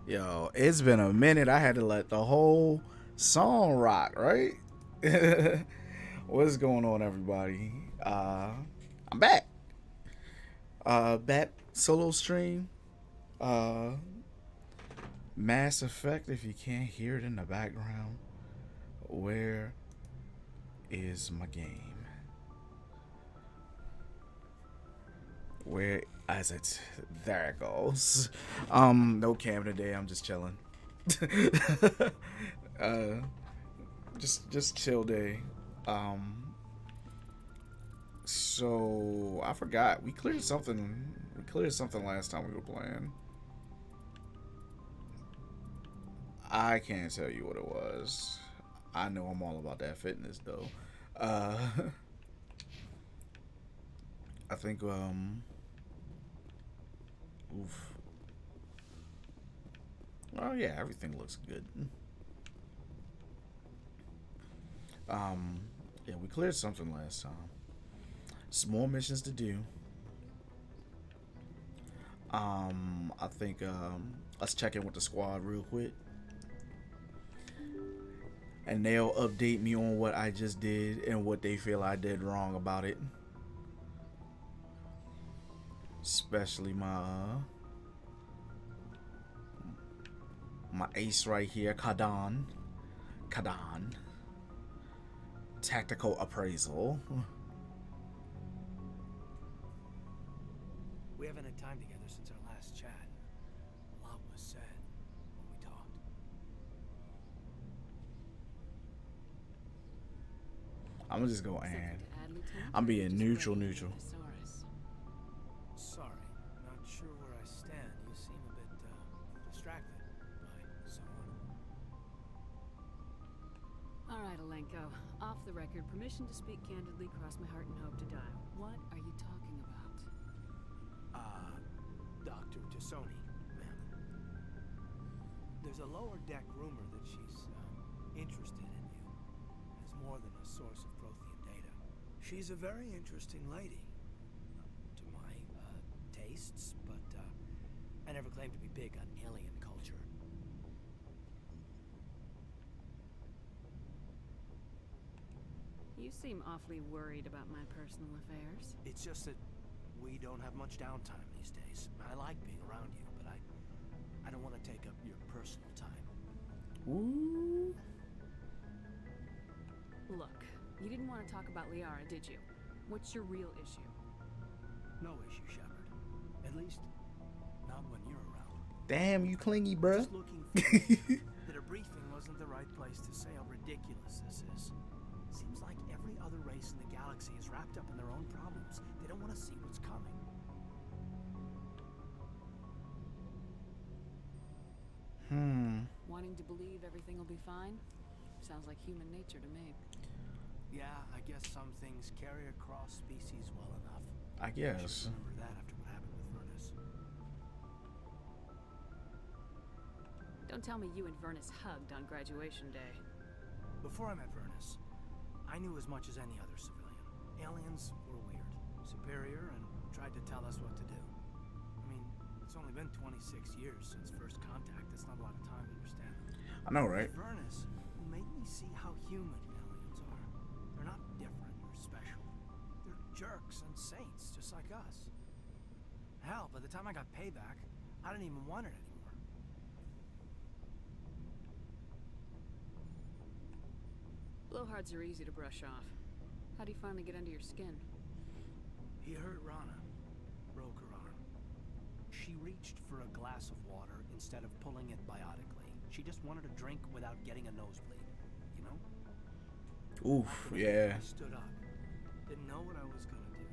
Yo, it's been a minute. I had to let the whole song rock, right? What's going on, everybody? I'm back. Back solo stream. Uh, Mass Effect. If you can't hear it in the background, where is my game? Where is it? There it goes. No cam today. I'm just chilling. uh, just chill day. Um, so I forgot we cleared something. We cleared something last time we were playing. I can't tell you what it was. I know I'm all about that fitness though. Uh, I think oof. Oh yeah, everything looks good. Um, yeah, we cleared something last time. Small missions to do. I think let's check in with the squad real quick. and they'll update me on what I just did and what they feel I did wrong about it. Especially my ace right here, Kadan. Kadan. Tactical appraisal. We haven't had time together since our last chat. A lot was said when we talked. I'm gonna just go and I'm being neutral. Sorry, not sure where I stand. You seem a bit distracted by someone. All right, Alenko. Off the record, permission to speak candidly, cross my heart and hope to die. What are you talking about? Dr. Tassoni, ma'am. There's a lower deck rumor that she's interested in you as more than a source of Prothean data. She's a very interesting lady, to my tastes, but I never claimed to be big on alien culture. You seem awfully worried about my personal affairs. It's just that we don't have much downtime these days. I like being around you, but I don't want to take up your personal time. Ooh. Look, you didn't want to talk about Liara, did you? What's your real issue? No issue, Shepard. At least, not when you're around. Damn, you clingy, bruh. Just looking for that a briefing wasn't the right place to say how ridiculous this is. Seems like every other race in the galaxy is wrapped up in their own problems. They don't want to see what's coming. Wanting to believe everything will be fine? Sounds like human nature to me. Yeah, I guess some things carry across species well enough. I guess. Remember that after what happened with Vernus. Don't tell me you and Vernus hugged on graduation day. Before I met Vernus, I knew as much as any other civilian. Aliens were weird, superior, and tried to tell us what to do. I mean, it's only been 26 years since first contact. That's not a lot of time to understand them. I know, right? Vernus made me see how human aliens are. They're not different or special. They're jerks and saints, just like us. Hell, by the time I got payback, I didn't even want it anymore. Blowhards are easy to brush off. How'd he finally get under your skin? He hurt Rana. Broke her arm. She reached for a glass of water instead of pulling it biotically. She just wanted a drink without getting a nosebleed, you know? Oof, yeah. I stood up. Didn't know what I was gonna do,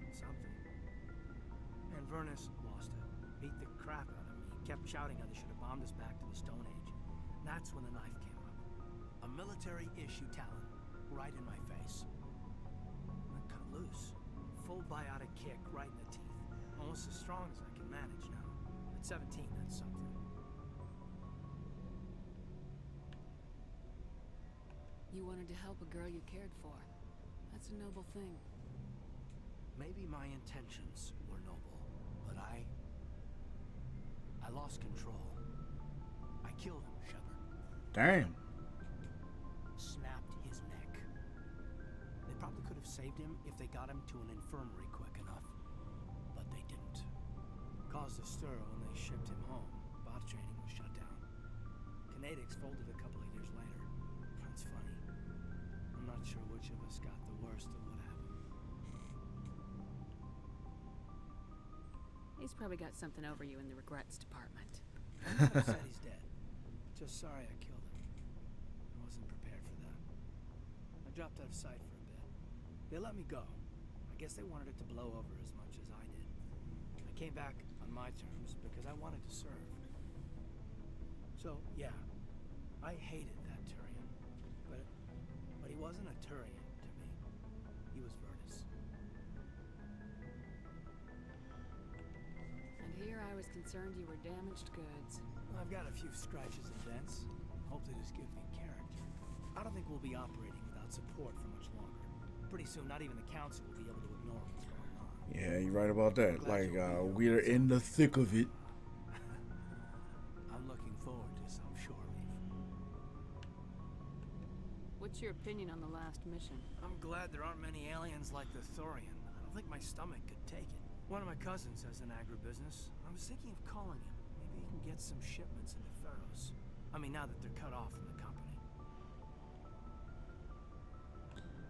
just something. And Vernus lost it. Beat the crap out of me. Kept shouting how they should have bombed us back to the Stone Age. That's when the knife came up. A military-issue talon, right in my face. I cut loose. Full biotic kick right in the teeth. Almost as strong as I can manage now. At 17, that's something. You wanted to help a girl you cared for. That's a noble thing. Maybe my intentions were noble, but I lost control. I killed him, Shepard. Damn. Snapped his neck. They probably could have saved him if they got him to an infirmary quick enough, but they didn't. Caused a stir when they shipped him home. Bot training was shut down. Kinetics folded a couple of years later. That's funny. I'm not sure which of us got the worst of what happened. He's probably got something over you in the regrets department. I'm not upset he's dead. Just sorry I killed him. I wasn't prepared for that. I dropped out of sight for a bit. They let me go. I guess they wanted it to blow over as much as I did. I came back on my terms because I wanted to serve. So, yeah, I hated that Turian. But he wasn't a Turian to me. He was Vernus. And here I was concerned you were damaged goods. I've got a few scratches and dents. Hope they just give me character. I don't think we'll be operating without support for much longer. Pretty soon, not even the council will be able to ignore what's going on. Yeah, you're right about that. Like, we're in the thick of it. I'm looking forward to some shore leave. What's your opinion on the last mission? I'm glad there aren't many aliens like the Thorian. I don't think my stomach could take it. One of my cousins has an agribusiness. I was thinking of calling him. Maybe he can get some shipments into Pharos. I mean, now that they're cut off from the company.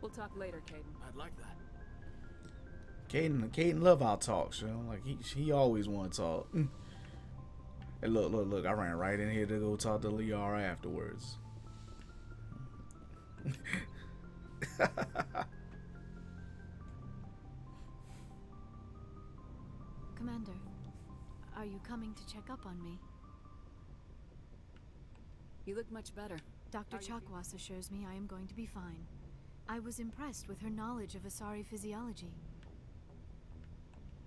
We'll talk later, Caden. I'd like that. Caden love our talks, you know. Like he always want to talk. And look! I ran right in here to go talk to Liara afterwards. Commander, are you coming to check up on me? You look much better. Dr. Chakwas assures me I am going to be fine. I was impressed with her knowledge of Asari physiology.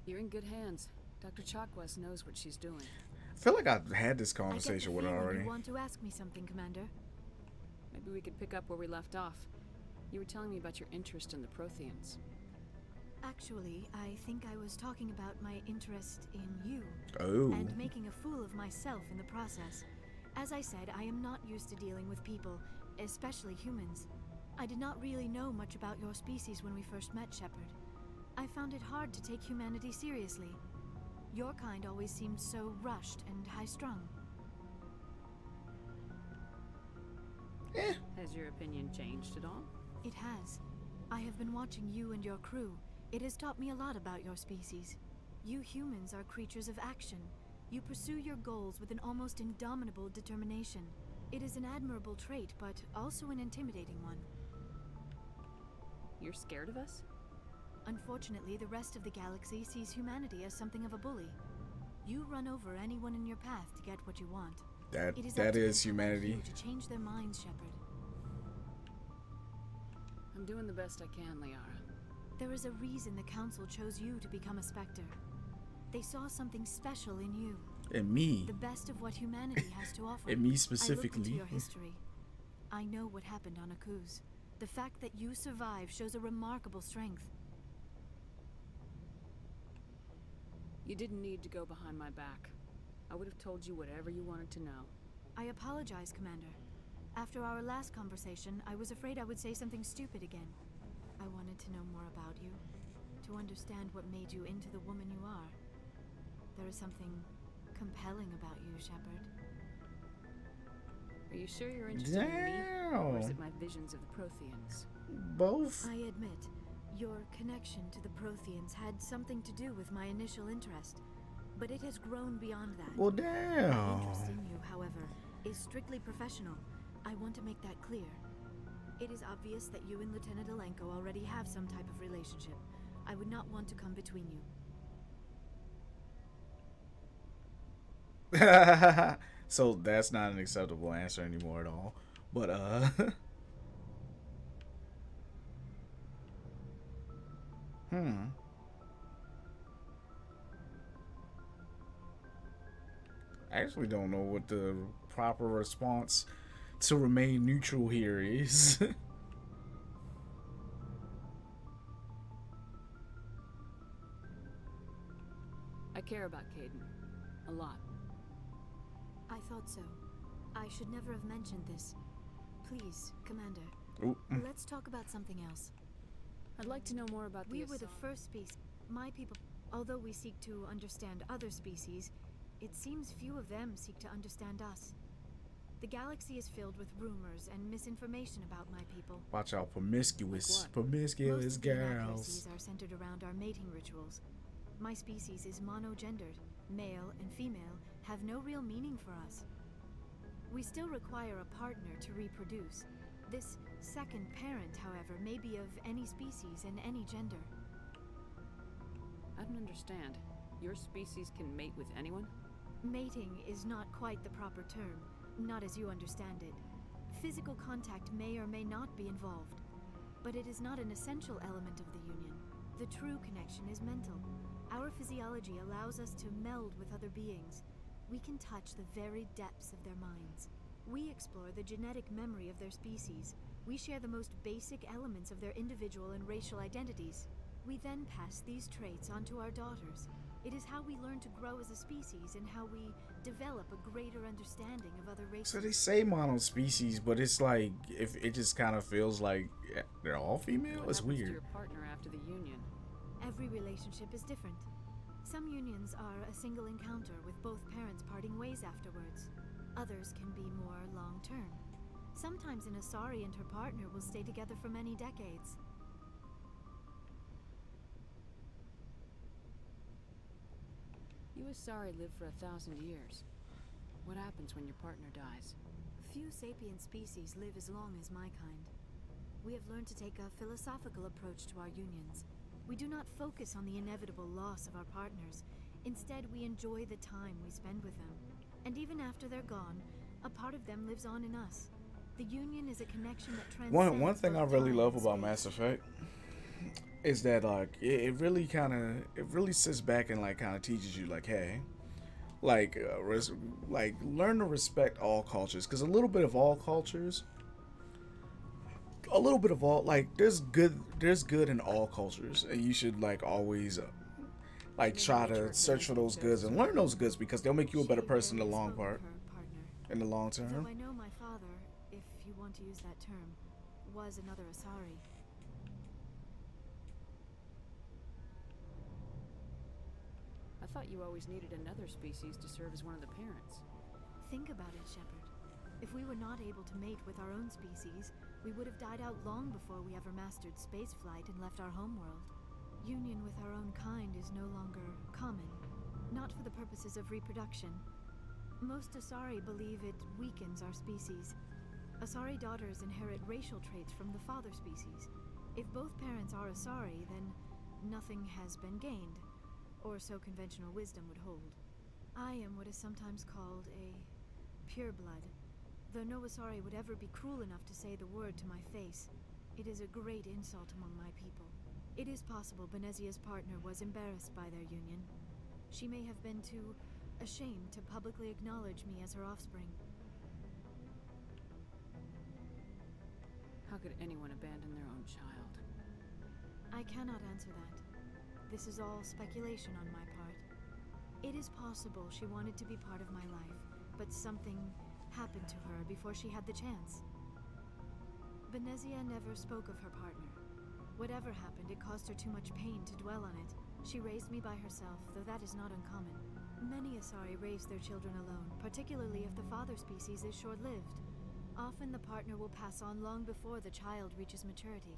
You're in good hands. Dr. Chakwas knows what she's doing. I feel like I've had this I get the conversation with her feeling already. you want to ask me something, Commander. Maybe we could pick up where we left off. You were telling me about your interest in the Protheans. Actually, I think I was talking about my interest in you. Oh. And making a fool of myself in the process. As I said, I am not used to dealing with people, especially humans. I did not really know much about your species when we first met, Shepard. I found it hard to take humanity seriously. Your kind always seemed so rushed and high-strung. Has your opinion changed at all? It has. I have been watching you and your crew. It has taught me a lot about your species. You humans are creatures of action. You pursue your goals with an almost indomitable determination. It is an admirable trait, but also an intimidating one. You're scared of us? Unfortunately, the rest of the galaxy sees humanity as something of a bully. You run over anyone in your path to get what you want. That It is that up to is people like humanity. you to change their minds, Shepard. I'm doing the best I can, Liara. There is a reason the Council chose you to become a Spectre. They saw something special in you. And me. The best of what humanity has to offer. And me I looked specifically. into your history. I know what happened on Akuz. The fact that you survived shows a remarkable strength. You didn't need to go behind my back. I would have told you whatever you wanted to know. I apologize, Commander. After our last conversation, I was afraid I would say something stupid again. I wanted to know more about you, to understand what made you into the woman you are. There is something compelling about you, Shepard. Are you sure you're interested in me? Or is it my visions of the Protheans? Both. I admit, your connection to the Protheans had something to do with my initial interest, but it has grown beyond that. Well, My damn. interest in you, however, is strictly professional. I want to make that clear. It is obvious that you and Lieutenant Alenko already have some type of relationship. I would not want to come between you. So that's not an acceptable answer anymore at all. But I actually don't know what the proper response to remain neutral here is. I care about Caden. A lot. I thought so. I should never have mentioned this. Please, Commander, Ooh. let's talk about something else. I'd like to know more about We the were the first species. My people, although we seek to understand other species, it seems few of them seek to understand us. The galaxy is filled with rumors and misinformation about my people. Watch out, promiscuous Like what? Most girls. of the inaccuracies are centered around our mating rituals. My species is monogendered. Male and female have no real meaning for us. We still require a partner to reproduce. This second parent, however, may be of any species and any gender. I don't understand. Your species can mate with anyone? Mating is not quite the proper term, not as you understand it. Physical contact may or may not be involved, but it is not an essential element of the union. The true connection is mental. Our physiology allows us to meld with other beings. We can touch the very depths of their minds. We explore the genetic memory of their species. We share the most basic elements of their individual and racial identities. We then pass these traits on to our daughters. It is how we learn to grow as a species and how we develop a greater understanding of other races. So they say mono species, but it's like if it just kind of feels like they're all female. What It's happens to weird. your partner after the union? Every relationship is different. Some unions are a single encounter with both parents parting ways afterwards. Others can be more long-term. Sometimes an Asari and her partner will stay together for many decades. You Asari live for 1,000 years. What happens when your partner dies? Few sapient species live as long as my kind. We have learned to take a philosophical approach to our unions. We do not focus on the inevitable loss of our partners. Instead, we enjoy the time we spend with them. And even after they're gone, a part of them lives on in us. The union is a connection that transcends One thing I both really time love and about space. Mass Effect is that like it really sits back and like kind of teaches you like, hey, like like learn to respect all cultures, because a little bit of all, like there's good in all cultures, and you should like always like Maybe try the to church search for those says goods and learn those goods, because they'll make you a better She person in the rarely long spoke of part, her partner. in the long Though term. I know my father, if you want to use that term, was another Asari. I thought you always needed another species to serve as one of the parents. Think about it, Shepard. If we were not able to mate with our own species, we would have died out long before we ever mastered spaceflight and left our homeworld. Union with our own kind is no longer common, not for the purposes of reproduction. Most Asari believe it weakens our species. Asari daughters inherit racial traits from the father species. If both parents are Asari, then nothing has been gained, or so conventional wisdom would hold. I am what is sometimes called a pureblood. Though no Asari would ever be cruel enough to say the word to my face, it is a great insult among my people. It is possible Benezia's partner was embarrassed by their union. She may have been too ashamed to publicly acknowledge me as her offspring. How could anyone abandon their own child? I cannot answer that. This is all speculation on my part. It is possible she wanted to be part of my life, but something happened to her before she had the chance. Benezia never spoke of her partner. Whatever happened, it caused her too much pain to dwell on it. She raised me by herself, though that is not uncommon. Many Asari raise their children alone, particularly if the father species is short-lived. Often the partner will pass on long before the child reaches maturity.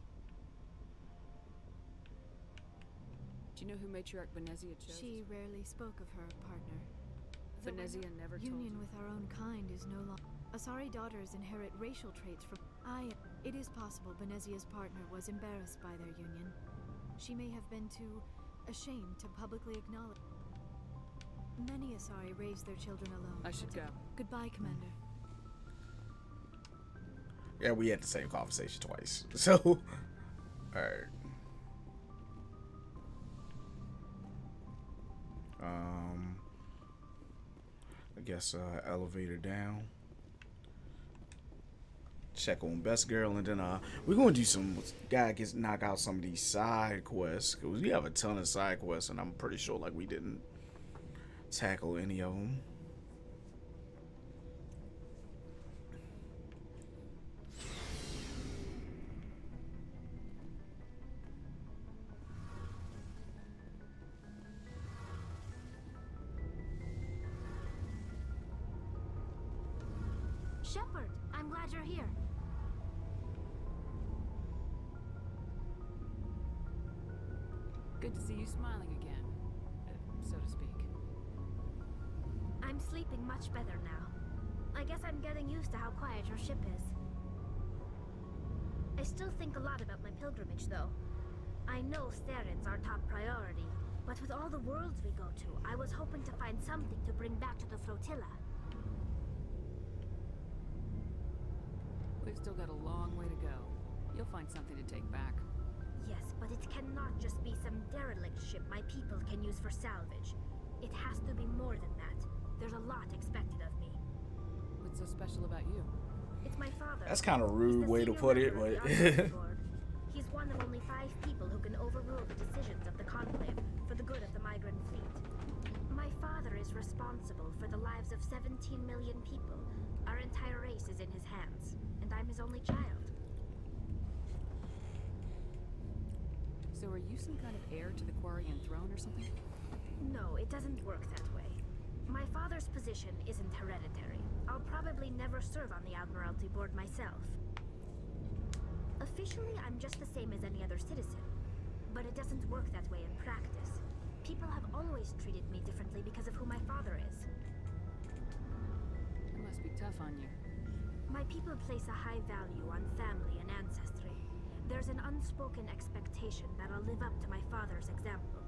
Do you know who matriarch Benezia chose? She rarely spoke of her partner. Though Benezia never told union you. with our own kind is no longer. Asari daughters inherit racial traits from. It is possible Benezia's partner was embarrassed by their union. She may have been too ashamed to publicly acknowledge. Many Asari raise their children alone. I should go. Goodbye, Commander. Yeah, we had the same conversation twice. So, alright. I guess elevator down. Check on best girl, and then we're gonna do some. Gotta knock out some of these side quests, because we have a ton of side quests, and I'm pretty sure like we didn't tackle any of them. Shepard, I'm glad you're here. Good to see you smiling again, so to speak. I'm sleeping much better now. I guess I'm getting used to how quiet your ship is. I still think a lot about my pilgrimage, though. I know Steren's our top priority, but with all the worlds we go to, I was hoping to find something to bring back to the flotilla. We've still got a long way to go. You'll find something to take back. Yes, but it cannot just be some derelict ship my people can use for salvage. It has to be more than that. There's a lot expected of me. What's so special about you? It's my father. That's kind of a He's rude the way to senior put it, member of but the Archivist Board. He's one of only 5 people who can overrule the decisions of the Conclave for the good of the migrant fleet. lives of 17 million people. Our entire race is in his hands, and I'm his only child. So are you some kind of heir to the Quarian throne or something? No, it doesn't work that way. My father's position isn't hereditary. I'll probably never serve on the Admiralty Board myself. Officially, I'm just the same as any other citizen. But it doesn't work that way in practice. People have always treated me differently because of who my father is. It must be tough on you. My people place a high value on family and ancestry. There's an unspoken expectation that I'll live up to my father's example.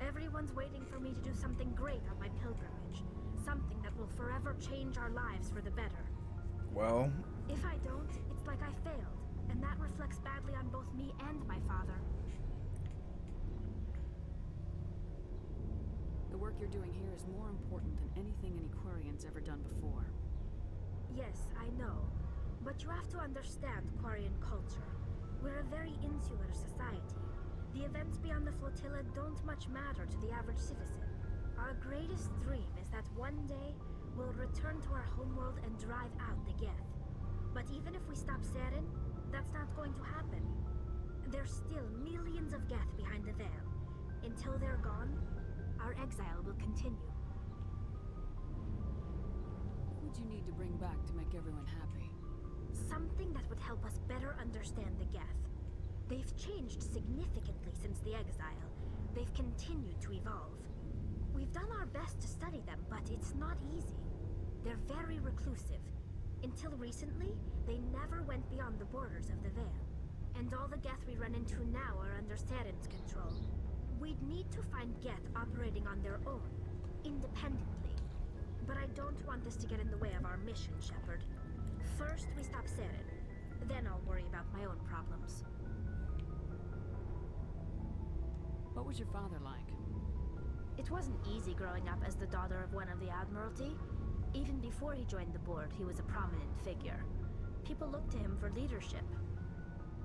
Everyone's waiting for me to do something great on my pilgrimage. Something that will forever change our lives for the better. Well, If I don't, it's like I failed. And that reflects badly on both me and my father. The work you're doing here is more important than anything any Quarian's ever done before. Yes, I know. But you have to understand Quarian culture. We're a very insular society. The events beyond the flotilla don't much matter to the average citizen. Our greatest dream is that one day we'll return to our homeworld and drive out the Geth. But even if we stop Saren, that's not going to happen. There's still millions of Geth behind the veil. Until they're gone, our exile will continue. What would you need to bring back to make everyone happy? Something that would help us better understand the Geth. They've changed significantly since the exile. They've continued to evolve. We've done our best to study them, but it's not easy. They're very reclusive. Until recently, they never went beyond the borders of the Veil. And all the Geth we run into now are under Saren's control. We'd need to find Geth operating on their own, independently. But I don't want this to get in the way of our mission, Shepard. First, we stop Saren. Then I'll worry about my own problems. What was your father like? It wasn't easy growing up as the daughter of one of the Admiralty. Even before he joined the board, he was a prominent figure. People looked to him for leadership.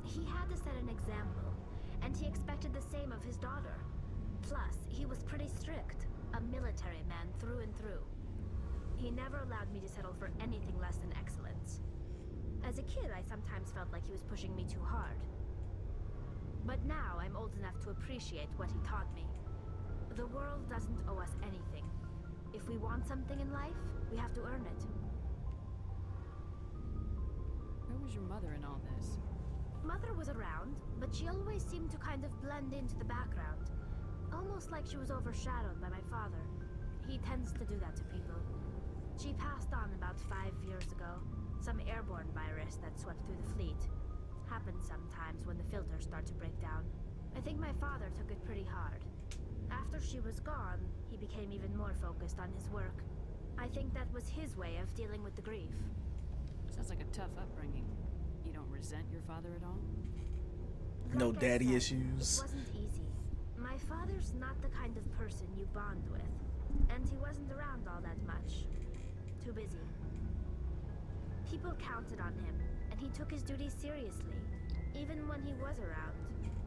He had to set an example, and he expected the same of his daughter. Plus, he was pretty strict, a military man through and through. He never allowed me to settle for anything less than excellence. As a kid, I sometimes felt like he was pushing me too hard. But now I'm old enough to appreciate what he taught me. The world doesn't owe us anything. If we want something in life, we have to earn it. Where was your mother in all this? Mother was around, but she always seemed to kind of blend into the background. Almost like she was overshadowed by my father. He tends to do that to people. She passed on about 5 years ago. Some airborne virus that swept through the fleet. Happens sometimes when the filters start to break down. I think my father took it pretty hard. After she was gone, he became even more focused on his work. I think that was his way of dealing with the grief. Sounds like a tough upbringing. You don't resent your father at all? no Like I daddy said, issues. It wasn't easy. My father's not the kind of person you bond with. And he wasn't around all that much. Too busy. People counted on him, and he took his duties seriously. Even when he was around,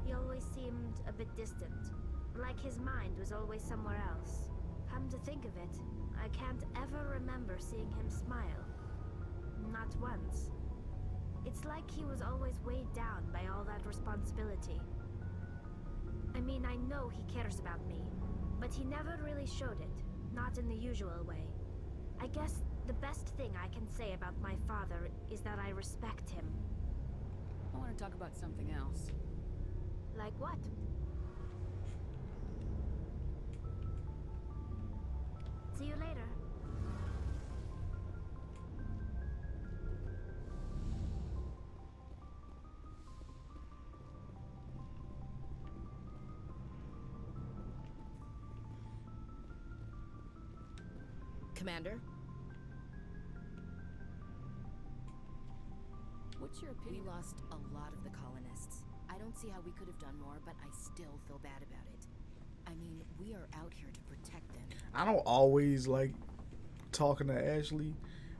he always seemed a bit distant. Like his mind was always somewhere else. Come to think of it, I can't ever remember seeing him smile. Not once. It's like he was always weighed down by all that responsibility. I mean, I know he cares about me, but he never really showed it. Not in the usual way. I guess the best thing I can say about my father is that I respect him. I want to talk about something else. Like what? See you later. Commander? What's your We opinion? lost a lot of the colonists. I don't see how we could have done more, but I still feel bad about it. I mean, we are out here to protect them. I don't always like talking to Ashley,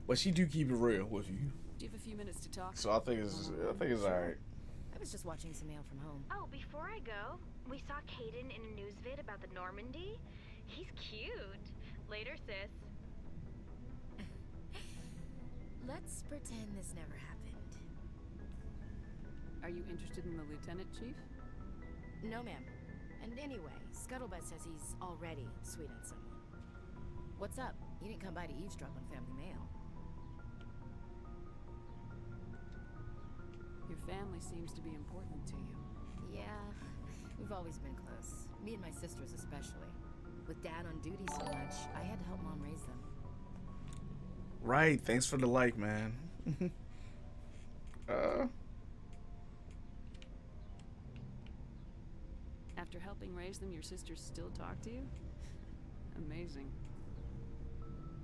but she do keep it real with you. Do you have a few minutes to talk? So I think it's Sure. alright. I was just watching some mail from home. Oh, before I go, we saw Caden in a news vid about the Normandy. He's cute. Later, sis. Let's pretend this never happened. Are you interested in the lieutenant, Chief? No, ma'am. And anyway, Scuttlebutt says he's already sweet on someone. What's up? You didn't come by to eavesdrop on family mail. Your family seems to be important to you. Yeah, we've always been close. Me and my sisters especially. With Dad on duty so much, I had to help Mom raise them. Right. Thanks for the like, man. After helping raise them, your sisters still talk to you? Amazing.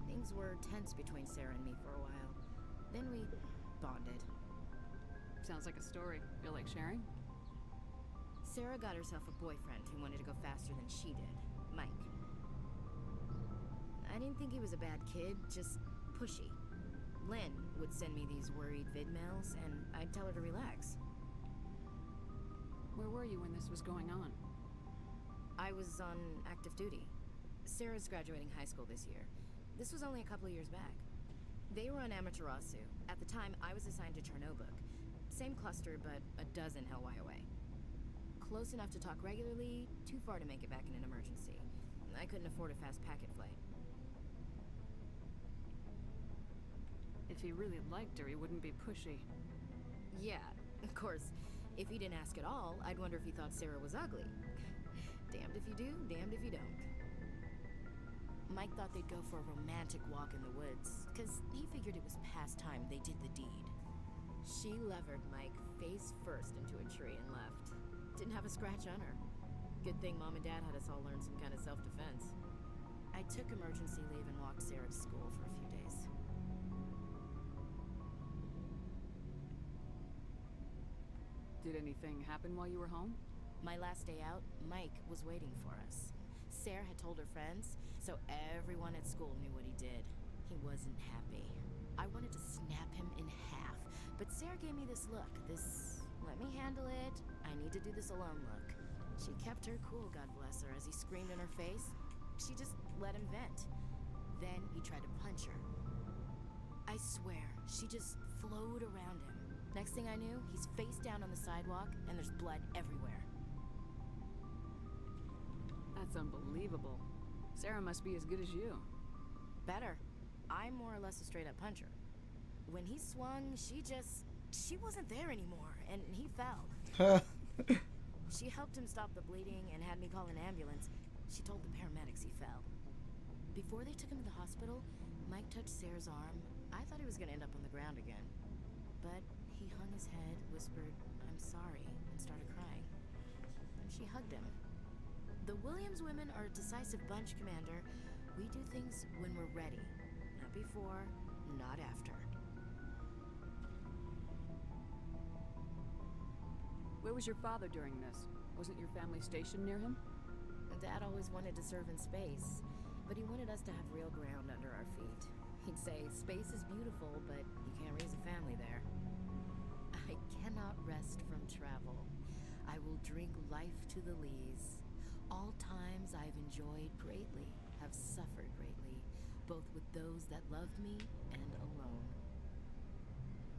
Things were tense between Sarah and me for a while. Then we bonded. Sounds like a story. Feel like sharing? Sarah got herself a boyfriend who wanted to go faster than she did, Mike. I didn't think he was a bad kid, just pushy. Lynn would send me these worried vid mails, and I'd tell her to relax. Where were you when this was going on? I was on active duty. Sarah's graduating high school this year. This was only a couple of years back. They were on Amaterasu. At the time, I was assigned to Chernobyl. Same cluster, but a dozen LY away. Close enough to talk regularly, too far to make it back in an emergency. I couldn't afford a fast packet flight. If he really liked her, he wouldn't be pushy. Yeah, of course. If he didn't ask at all, I'd wonder if he thought Sarah was ugly. Damned if you do, damned if you don't. Mike thought they'd go for a romantic walk in the woods, because he figured it was past time they did the deed. She levered Mike face first into a tree and left. Didn't have a scratch on her. Good thing Mom and Dad had us all learn some kind of self-defense. I took emergency leave and walked Sarah to school for a few days. Did anything happen while you were home? My last day out, Mike was waiting for us. Sarah had told her friends, so everyone at school knew what he did. He wasn't happy. I wanted to snap him in half, but Sarah gave me this look, this let me handle it, I need to do this alone look. She kept her cool, God bless her, as he screamed in her face. She just let him vent. Then he tried to punch her. I swear, she just flowed around him. Next thing I knew, he's face down on the sidewalk, and there's blood everywhere. That's unbelievable. Sarah must be as good as you. Better. I'm more or less a straight-up puncher. When he swung, she wasn't there anymore, and he fell. She helped him stop the bleeding and had me call an ambulance. She told the paramedics he fell. Before they took him to the hospital, Mike touched Sarah's arm. I thought he was gonna end up on the ground again. But he hung his head, whispered, "I'm sorry," and started crying. Then she hugged him. The Williams women are a decisive bunch, Commander. We do things when we're ready. Not before, not after. Where was your father during this? Wasn't your family stationed near him? Dad always wanted to serve in space, but he wanted us to have real ground under our feet. He'd say, space is beautiful, but you can't raise a family there. I cannot rest from travel. I will drink life to the lees. All times I've enjoyed greatly, have suffered greatly, both with those that loved me and alone.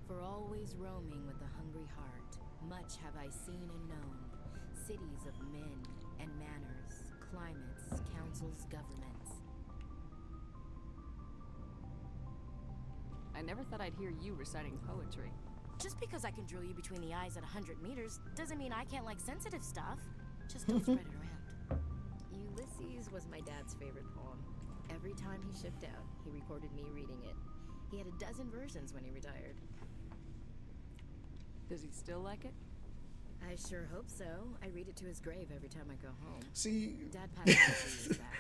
For always roaming with a hungry heart, much have I seen and known, cities of men and manners, climates, councils, governments. I never thought I'd hear you reciting poetry. Just because I can drill you between the eyes at 100 meters doesn't mean I can't like sensitive stuff. Just don't spread it around. Ulysses was my dad's favorite poem. Every time he shipped out, he recorded me reading it. He had a dozen versions when he retired. Does he still like it? I sure hope so. I read it to his grave every time I go home. See, Dad passed away 2 years back.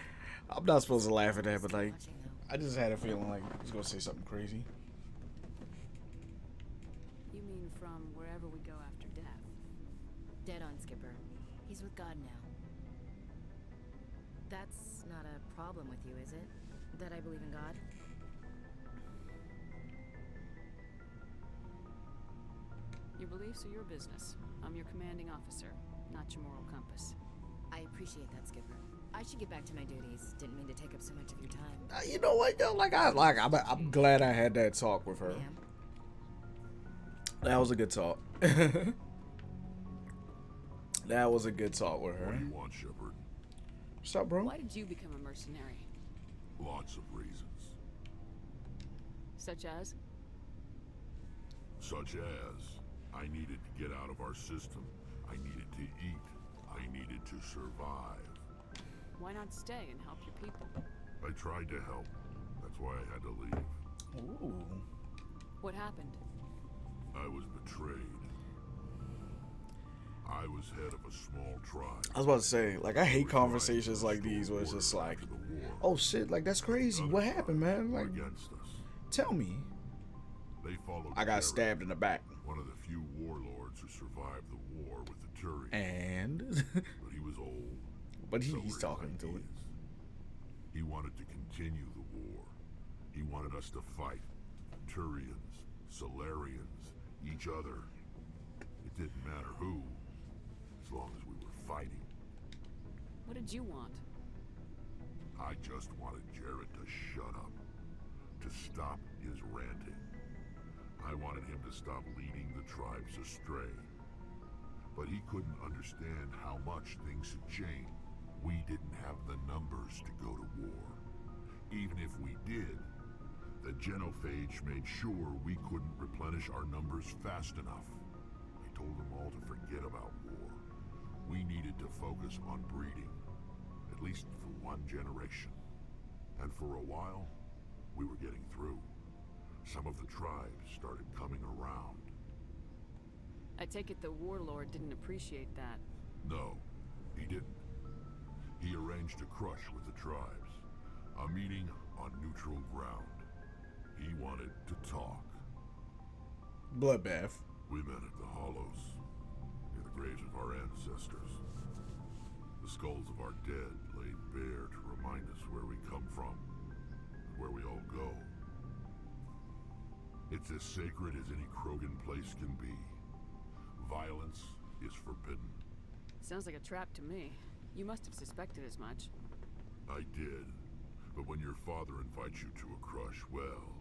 I'm not supposed to laugh at that, but Still like, watching, though. I just had a feeling like he's gonna say something crazy. You mean from wherever we go after death? Dead on, Skipper. He's with God now. That's not a problem with you, is it? That I believe in God? Your beliefs are your business. I'm your commanding officer, not your moral compass. I appreciate that, Skipper. I should get back to my duties. Didn't mean to take up so much of your time. You know what, yo? I'm glad I had that talk with her. Ma'am? That was a good talk. That was a good talk with her. What do you want, Shepard? What's up, bro? Why did you become a mercenary? Lots of reasons. Such as? Such as, I needed to get out of our system. I needed to eat. I needed to survive. Why not stay and help your people? I tried to help. That's why I had to leave. Ooh. What happened? I was betrayed. I was head of a small tribe. I was about to say, like, I hate conversations like these where it's just like, oh shit, like that's crazy. What happened, man? Like, Against us. tell me. They followed I got Jared, stabbed in the back. one of the few warlords who survived the war with the Turians. And But he was old. but So he's were talking his to it. ideas. He wanted to continue the war. He wanted us to fight Turians, Solarians, each other. It didn't matter who, as long as we were fighting. What did you want? I just wanted Jared to shut up, to stop his ranting. I wanted him to stop leading the tribes astray. But he couldn't understand how much things had changed. We didn't have the numbers to go to war. Even if we did, the genophage made sure we couldn't replenish our numbers fast enough. I told them all to forget about war. We needed to focus on breeding, at least for one generation. And for a while, we were getting through. Some of the tribes started coming around. I take it the warlord didn't appreciate that. No, he didn't. He arranged a crush with the tribes. A meeting on neutral ground. He wanted to talk. Bloodbath. We met at the Hollows, near the graves of our ancestors. The skulls of our dead laid bare to remind us where we come from, and where we all go. It's as sacred as any Krogan place can be. Violence is forbidden. Sounds like a trap to me. You must have suspected as much. I did. But when your father invites you to a crush, well,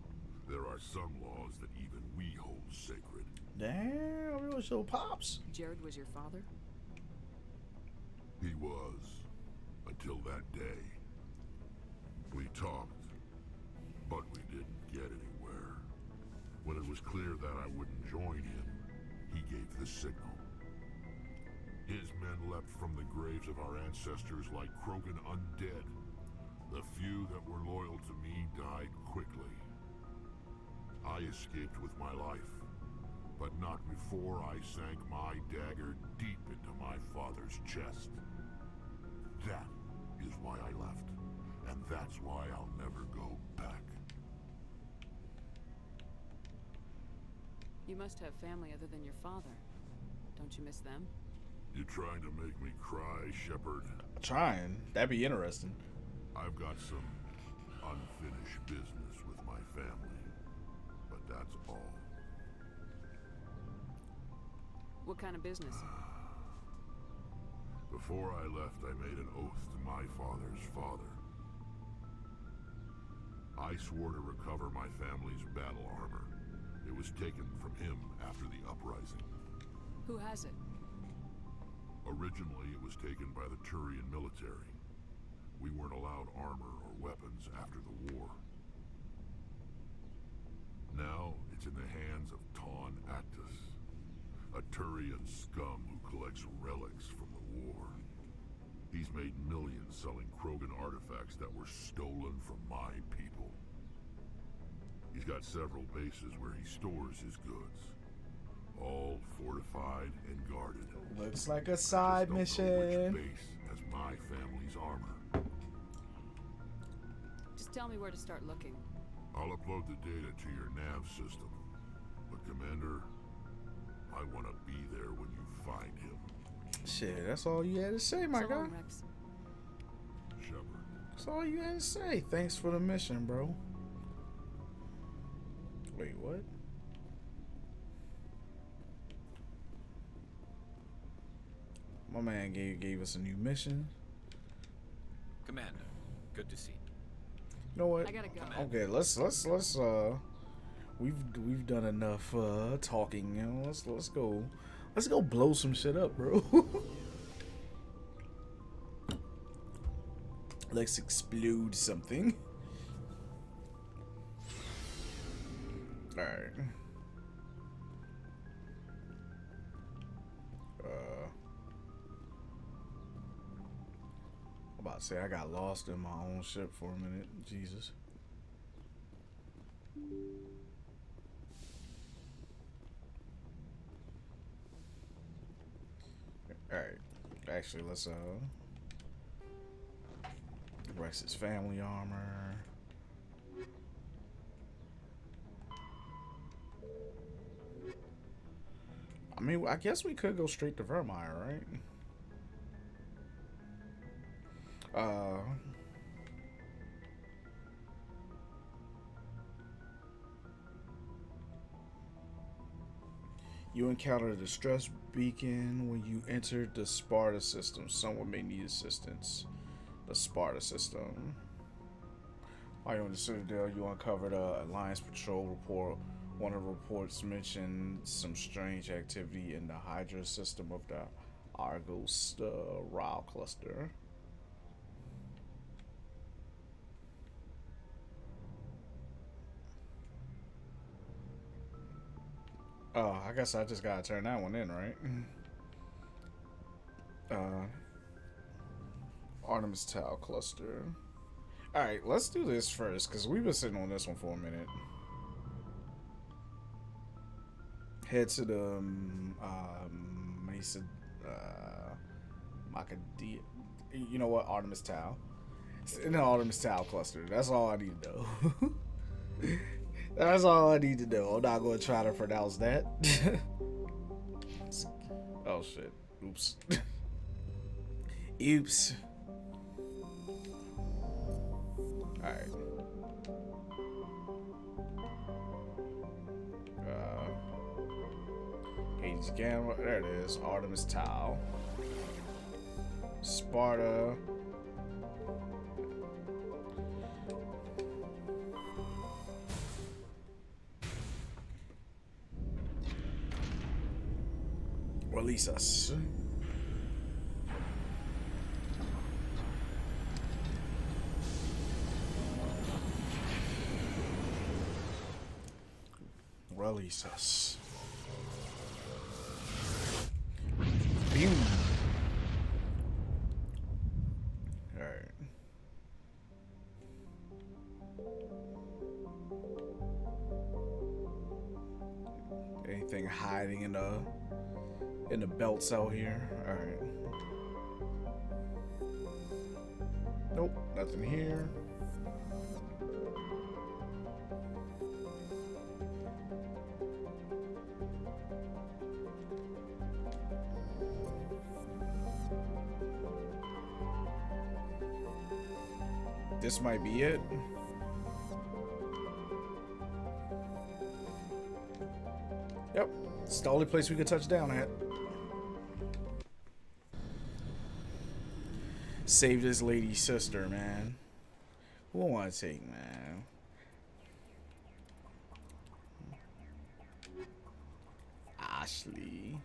there are some laws that even we hold sacred. Damn, it was your pops. Jared was your father? He was. Until that day. We talked, but we didn't get anywhere. When it was clear that I wouldn't join him, he gave the signal. His men leapt from the graves of our ancestors like Krogan undead. The few that were loyal to me died quickly. I escaped with my life, but not before I sank my dagger deep into my father's chest. That is why I left, and that's why I'll never go back. You must have family other than your father. Don't you miss them? You trying to make me cry, Shepard? Trying. That'd be interesting. I've got some unfinished business with my family, but that's all. What kind of business? Before I left, I made an oath to my father's father. I swore to recover my family's battle armor. It was taken from him after the uprising. Who has it? Originally, it was taken by the Turian military. We weren't allowed armor or weapons after the war. Now, it's in the hands of Ton Actus, a Turian scum who collects relics from the war. He's made millions selling Krogan artifacts that were stolen from my people. He's got several bases where he stores his goods, all fortified and guarded. Looks like a side I just don't know mission. which base has my family's armor. Just tell me where to start looking. I'll upload the data to your nav system. But Commander, I want to be there when you find him. Shit, that's all you had to say, my So guy. long, Rex. Shepard. That's all you had to say. Thanks for the mission, bro. Wait, what? My man gave us a new mission. Good to see you. You know what? I gotta go. Okay, let's we've done enough talking, you know. Let's go blow some shit up, bro. Let's explode something. All right. I'm about to say I got lost in my own ship for a minute. Jesus. All right. Actually, let's Rex's family armor. I mean, I guess we could go straight to Vermeer, right? You encountered a distress beacon when you entered the Sparta system. Someone may need assistance. The Sparta system. While you're in the Citadel, you uncovered a Alliance patrol report. One of the reports mentioned some strange activity in the Hydra system of the Argos Rao cluster. Oh, I guess I just gotta turn that one in, right? Artemis Tau cluster. Alright, let's do this first, because we've been sitting on this one for a minute. Head to the Mesa Macadie. You know what? Artemis Tau. It's in the Artemis Tau cluster. That's all I need to know. That's all I need to know. I'm not going to try to pronounce that. Oh shit. Oops. Oops. Alright. Hades Gamma. There it is. Artemis Tau. Sparta. Release us. Release us. Boom. Alright. Anything hiding in the belts out here? Alright. Nope, nothing here. This might be it. Yep, it's the only place we could touch down at. Save this lady's sister, man. Who I want to take, man? Ashley.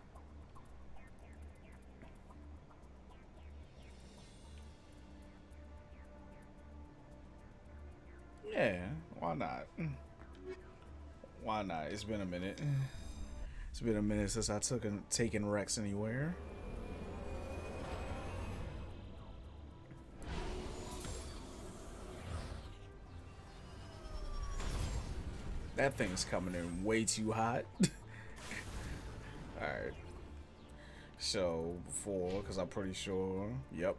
Yeah, why not? Why not? It's been a minute. It's been a minute since I taken Rex anywhere. That thing's coming in way too hot. Alright. So, before, because I'm pretty sure, yep.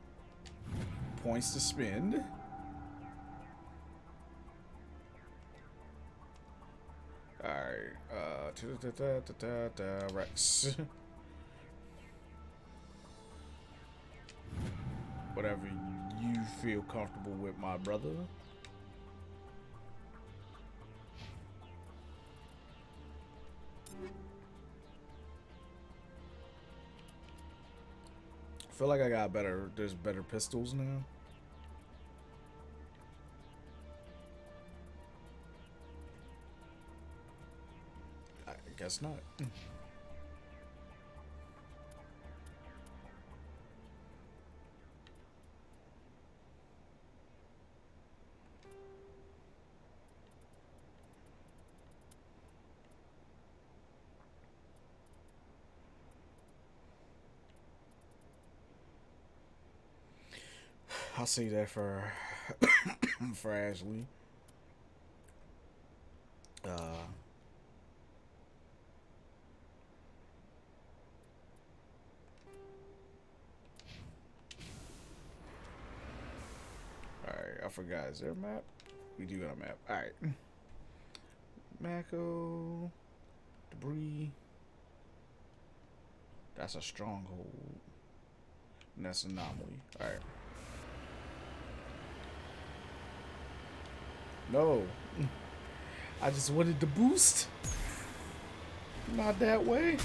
Points to spend. Alright, Rex. Whatever you feel comfortable with, my brother. I feel like I got there's better pistols now. guess not. I'll say that for for Ashley. Uh, all right, I forgot. Is there a map? We do got a map. All right, Mako debris. That's a stronghold. And that's anomaly. All right. No, I just wanted the boost. Not that way.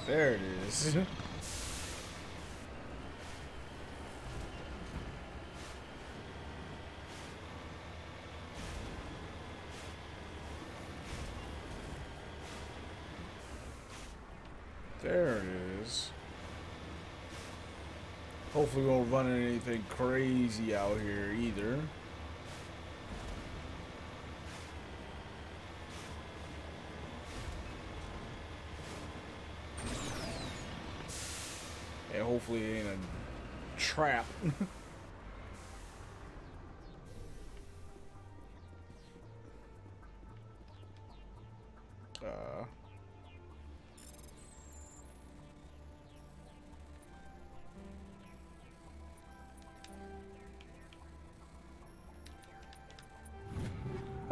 There it is. There it is. Hopefully we won't run into anything crazy out here either. And hopefully it ain't a trap. uh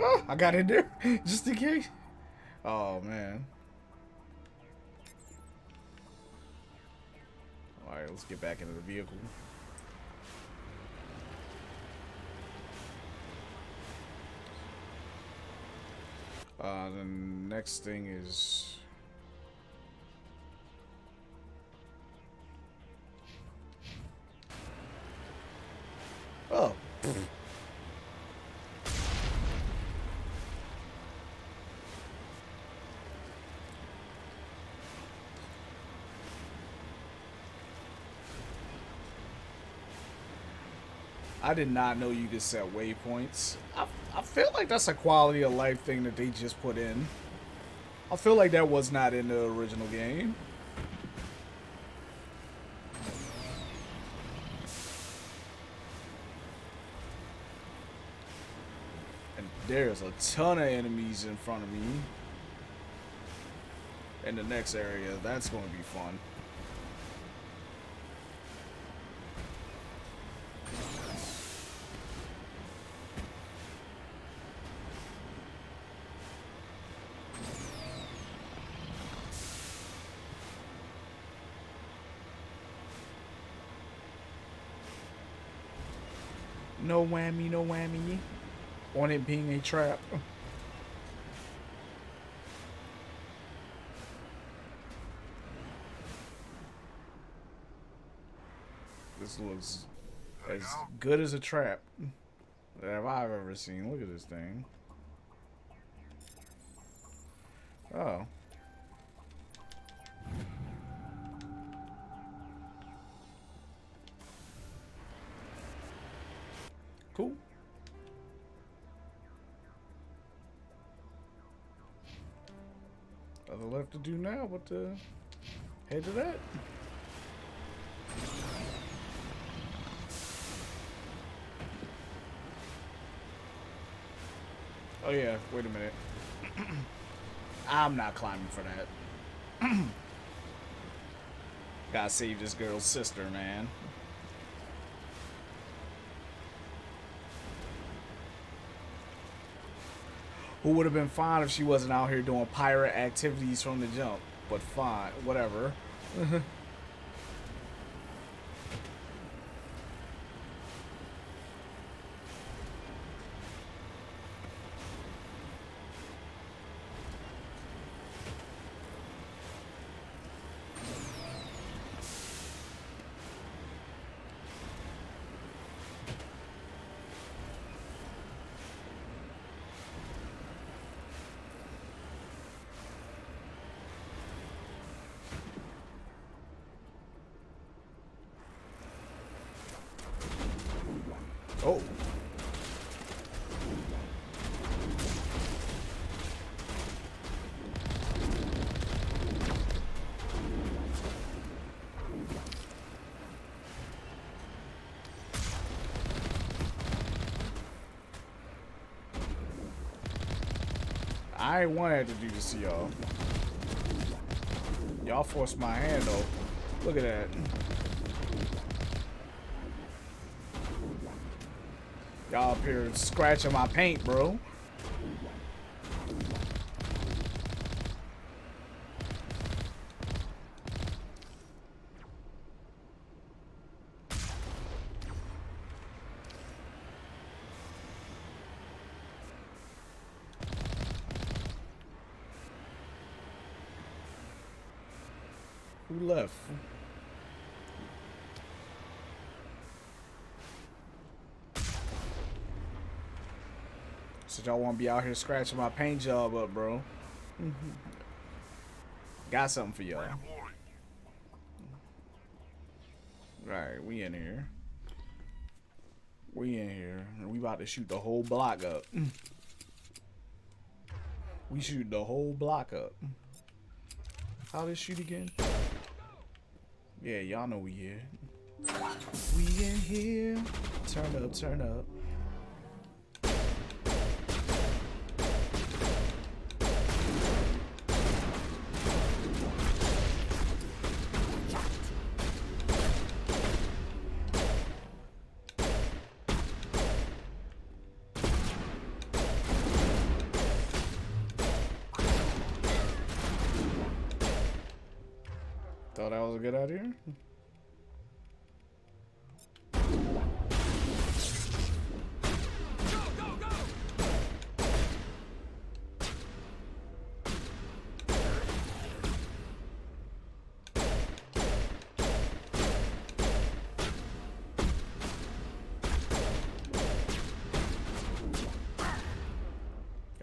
Oh, I got in there just in case. Oh man. Alright, let's get back into the vehicle. The next thing is oh. I did not know you could set waypoints. I feel like that's a quality of life thing that they just put in. I feel like that was not in the original game. And there's a ton of enemies in front of me. In the next area, that's going to be fun. No whammy, no whammy. On it being a trap. This looks as good as a trap that I've ever seen. Look at this thing. Oh. Cool. Nothing left to do now but to head to that. Oh yeah, wait a minute. I'm not climbing for that. Gotta save this girl's sister, man. Who would have been fine if she wasn't out here doing pirate activities from the jump. But fine, whatever. I ain't want to have to do this to y'all. Y'all forced my hand though. Look at that. Y'all up here scratching my paint, bro. Who left? So y'all want to be out here scratching my paint job up, bro. Got something for y'all. Alright, we in here. We in here. And we about to shoot the whole block up. We shoot the whole block up. How this shoot again? Yeah, y'all know we here. We in here. Turn up, turn up. Thought that was a good idea.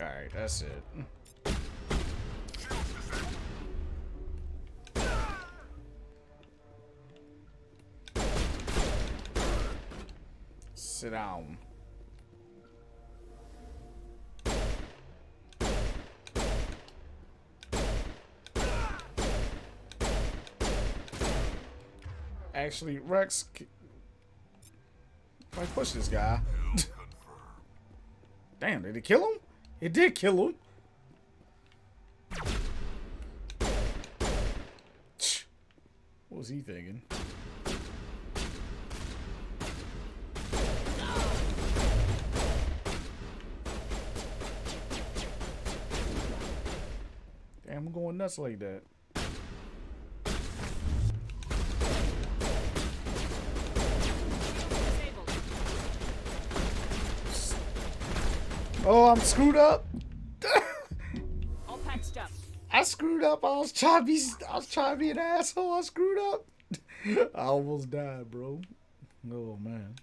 Alright, that's it. Sit down. Actually, Rex, if I push this guy. Damn, did it kill him? It did kill him. What was he thinking? Damn, I'm going nuts like that. Oh, I'm screwed up. All patched up. I screwed up. I was trying to be an asshole. I screwed up. I almost died, bro. Oh man.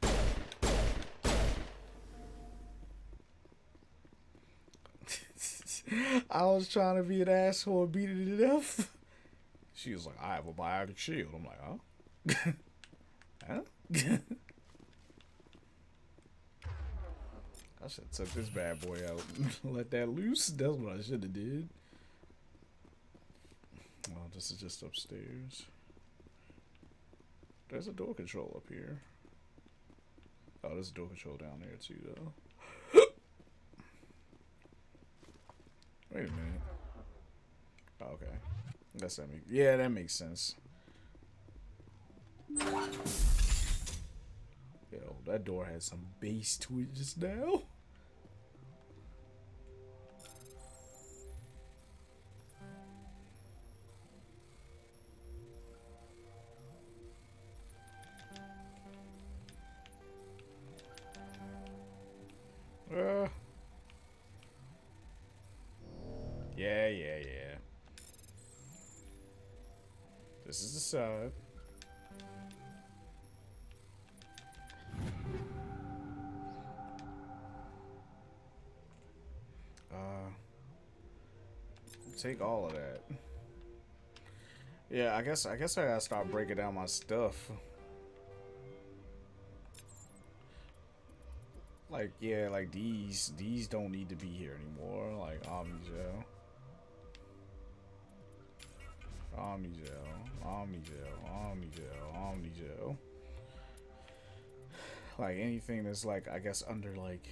I was trying to be an asshole and beat it to death. She was like, I have a biotic shield. I'm like, huh? Huh? I should have took this bad boy out and let that loose. That's what I should have did. Well, this is just upstairs. There's a door control up here. Oh, there's a door control down there too, though. Wait a minute. Oh, okay. That's that. Yeah, that makes sense. Yo, that door has some bass to it just now. Yeah. This is the side. Take all of that. Yeah, I guess I gotta start breaking down my stuff. Like, yeah, like these don't need to be here anymore. Like Omnigel. Like anything that's like, I guess under like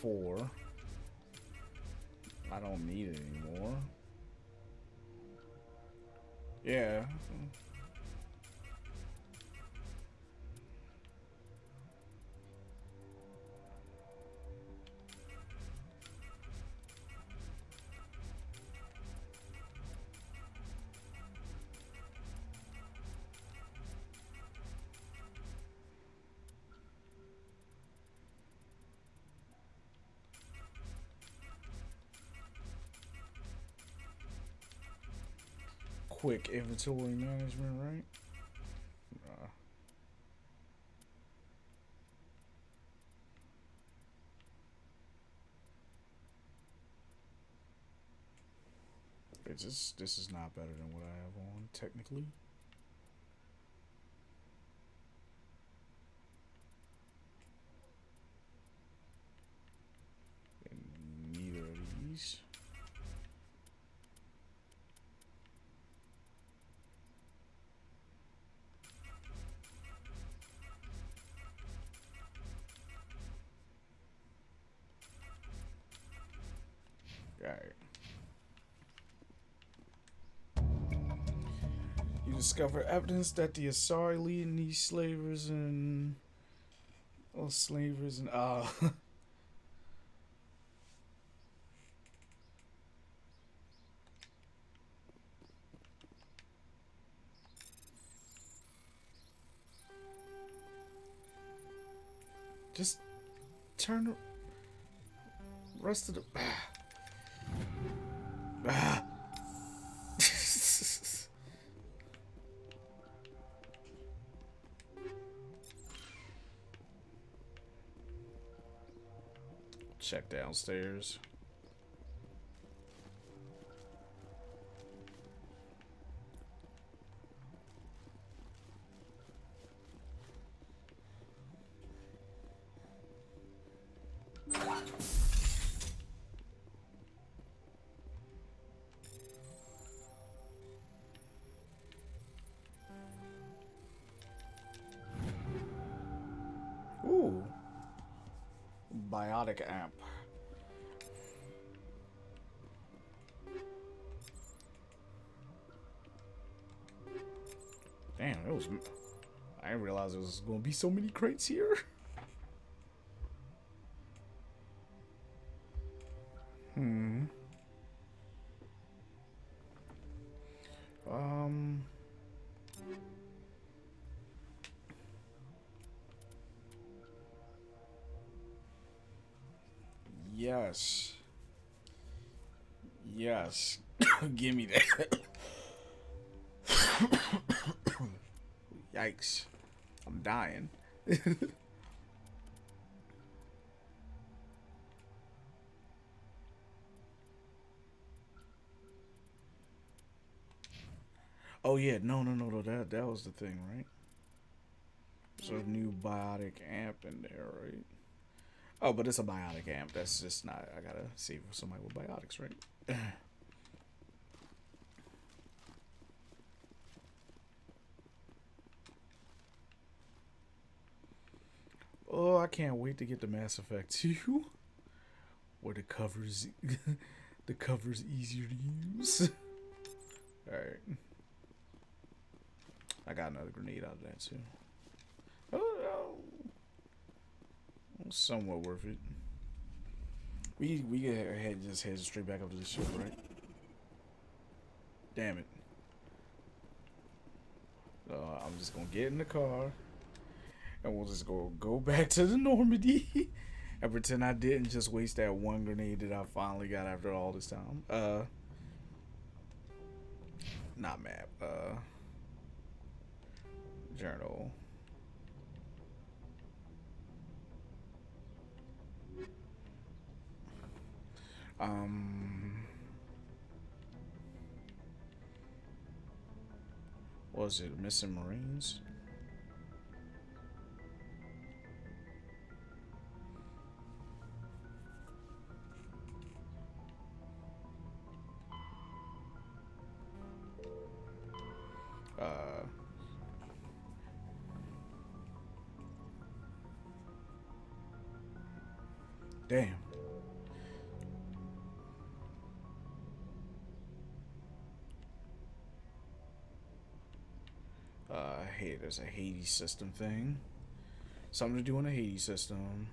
4. I don't need it anymore. Yeah. Quick inventory management, right? This is not better than what I have on technically. And neither of these. Alright. You discover evidence that the Asari leading these slavers and just turn the rest of the check downstairs. Ooh. Biotic amp. Damn, it was. I didn't realize there was going to be so many crates here. Hmm. Yes. Yes. Give me that. Yikes. I'm dying. Oh yeah, no. That was the thing, right? So a new biotic amp in there, right? Oh, but it's a biotic amp. That's just not. I gotta save somebody with biotics, right? Oh, I can't wait to get the Mass Effect 2, where the covers, the cover's easier to use. All right, I got another grenade out of that too. Oh, somewhat worth it. We just head straight back up to the ship, right? Damn it. I'm just gonna get in the car, and we'll just go back to the Normandy, and pretend I didn't just waste that one grenade that I finally got after all this time. Not map. Journal. What was it? Missing Marines? Damn. Hey, there's a Hades system thing. Something to do in the Hades system.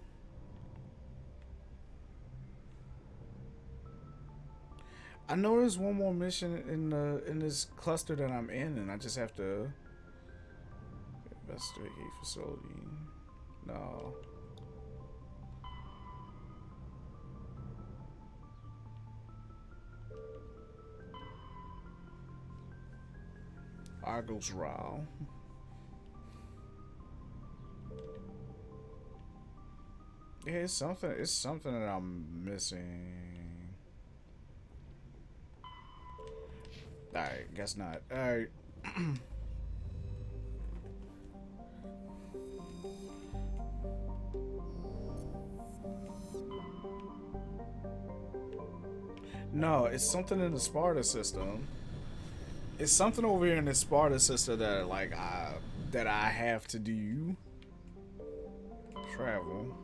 I know there's one more mission in this cluster that I'm in, and I just have to investigate facility. No. Argos Row. Yeah, it's something. It's something that I'm missing. All right, guess not. All right. No, it's something in the Sparta system. It's something over here in the Sparta system that that I have to do. Travel.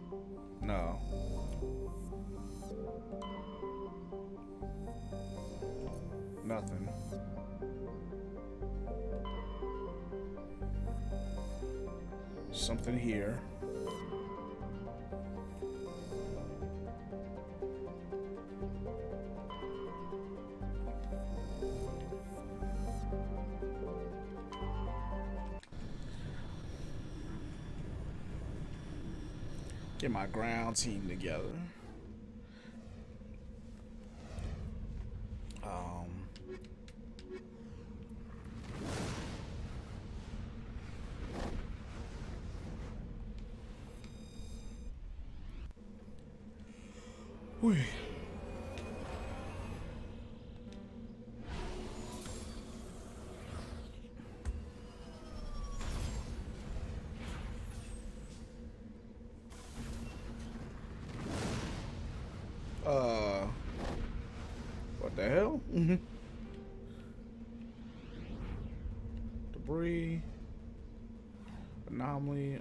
No. Nothing. Something here. Get my ground team together. Whew. What the hell? Debris. Anomaly.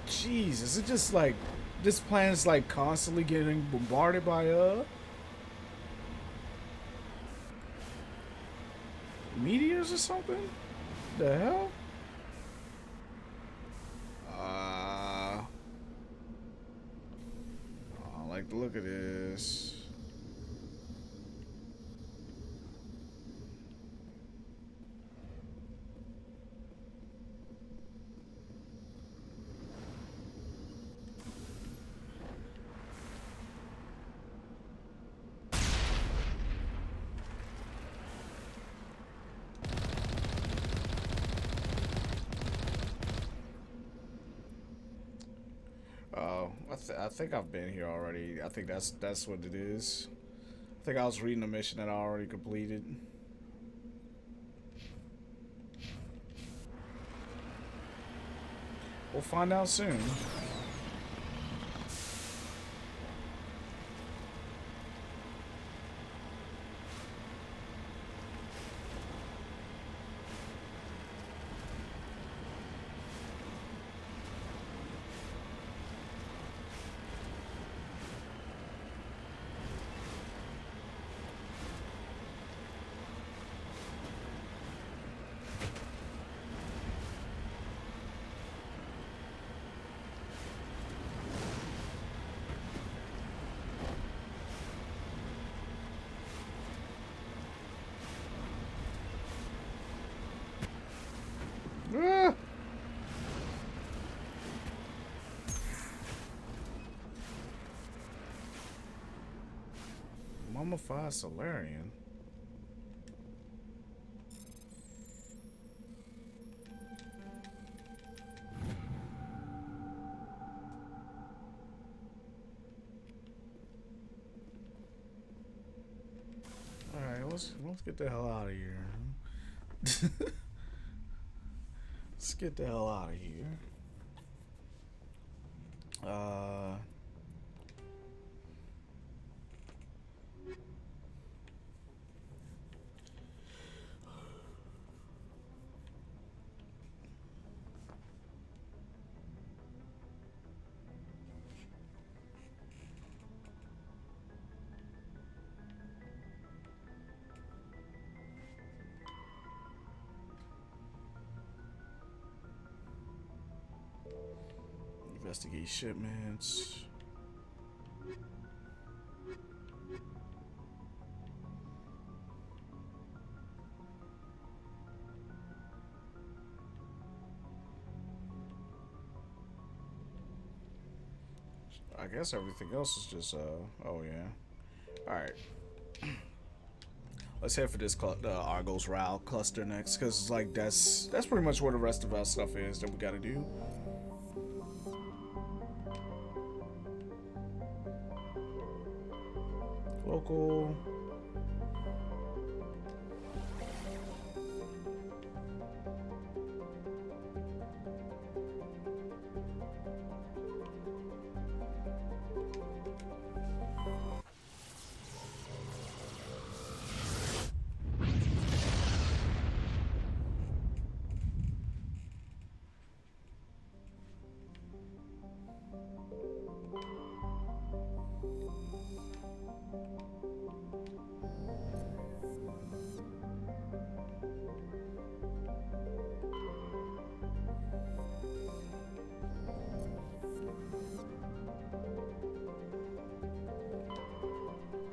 Jeez, is it just like this planet's like constantly getting bombarded by meteors or something? The hell? I don't like the look of this. I think I've been here already. I think that's what it is. I think I was reading a mission that I already completed. We'll find out soon. Ah! Mummified Solarian. Alright, let's get the hell out of here. Let's get the hell out of here. Investigate shipments. I guess everything else is just oh yeah. All right. Let's head for this the Argos Route cluster next, cause like that's pretty much where the rest of our stuff is that we gotta do. Local.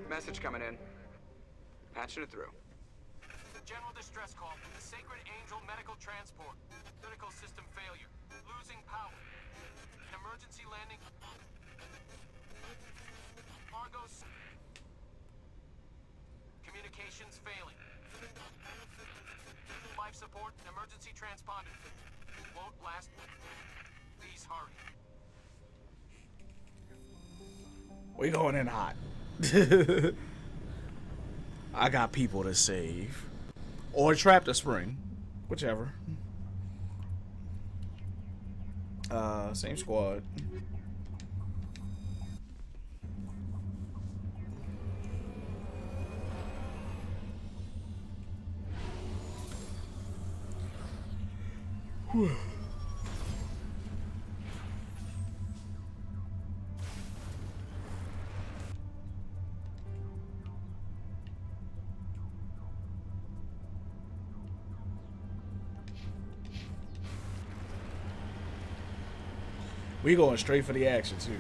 Message coming in. Patching it through. General distress call from the Sacred Angel Medical Transport. Critical system failure. Losing power. An emergency landing. Argos. Communications failing. Life support and emergency transponder. Won't last. Please hurry. We going in hot. I got people to save. Or trap the spring. Whichever. Same squad. Whew. We going straight for the action too.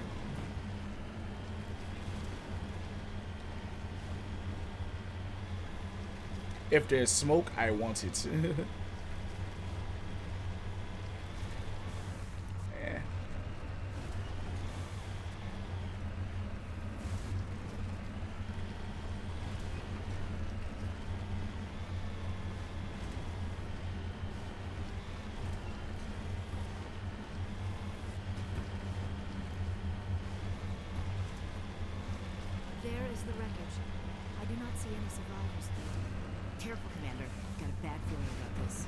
If there's smoke, I want it. Yeah. There is the wreckage. I do not see any survivors. Careful, Commander. Got a bad feeling about this.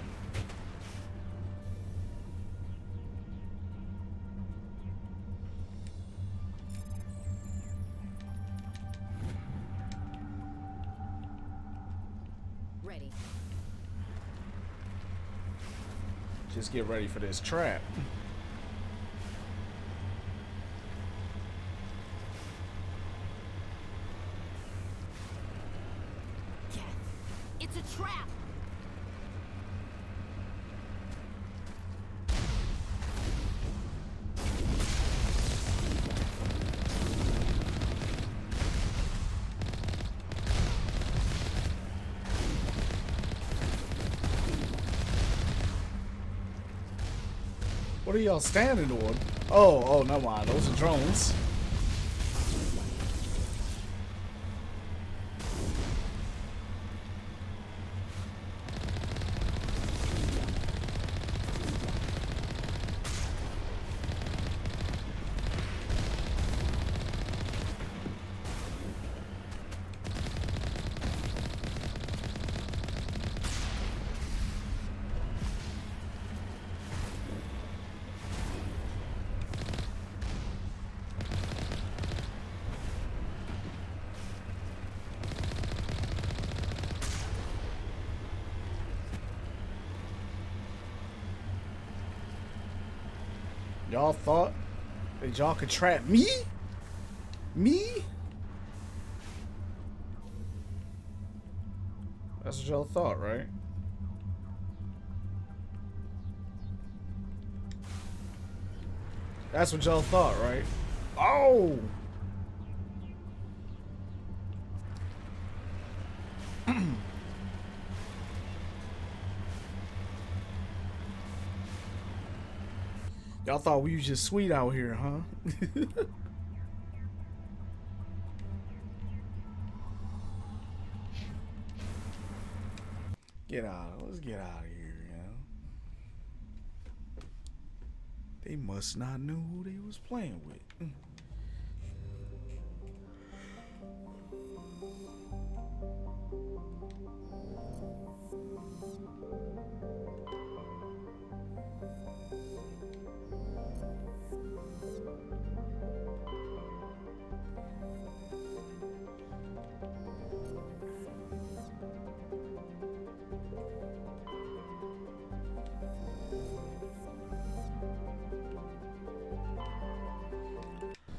Ready. Just get ready for this trap. It's a trap! What are y'all standing on? Oh, never mind. Those are drones. Y'all thought that y'all could trap me? Me? That's what y'all thought, right? That's what y'all thought, right? Oh! Y'all thought we was just sweet out here, huh? Get out. Let's get out of here, you know? They must not know who they was playing with.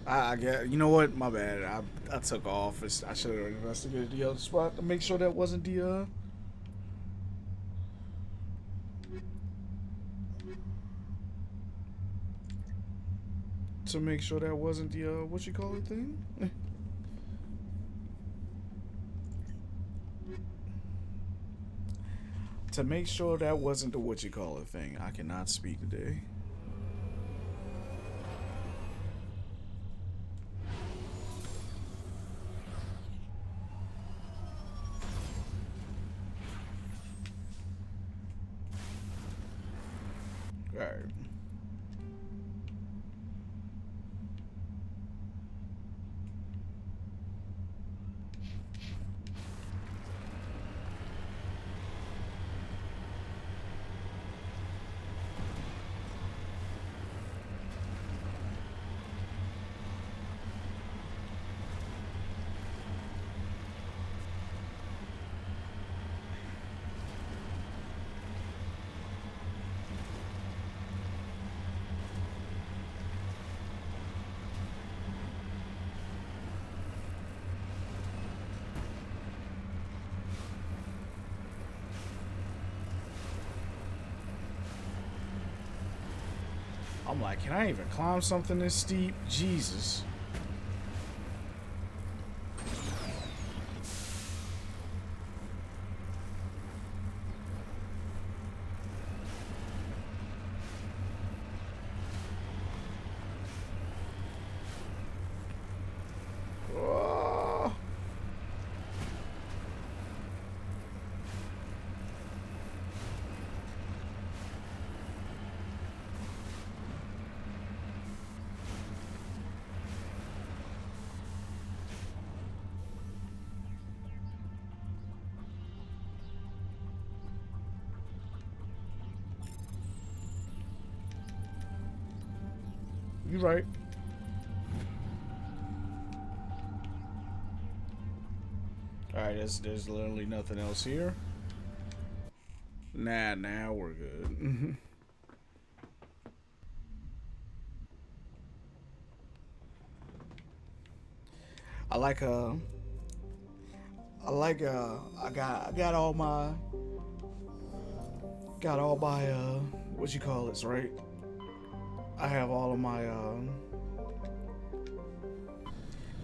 I get. You know what? My bad. I took off. I should have investigated the other spot to make sure that wasn't the what you call it thing. To make sure that wasn't the what you call it thing. I cannot speak today. Alright. I'm like, can I even climb something this steep? Jesus. Oh. You right. Alright, there's literally nothing else here. Nah, we're good. I like I got all my what you call it, right? I have all of my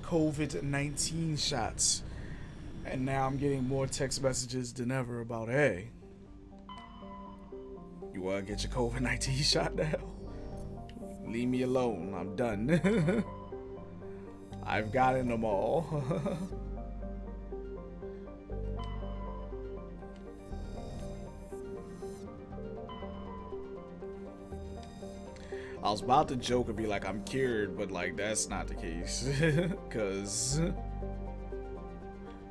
COVID-19 shots, and now I'm getting more text messages than ever about, hey, you wanna get your COVID-19 shot now? Leave me alone, I'm done. I've gotten them all. I was about to joke and be like, I'm cured, but like, that's not the case. Because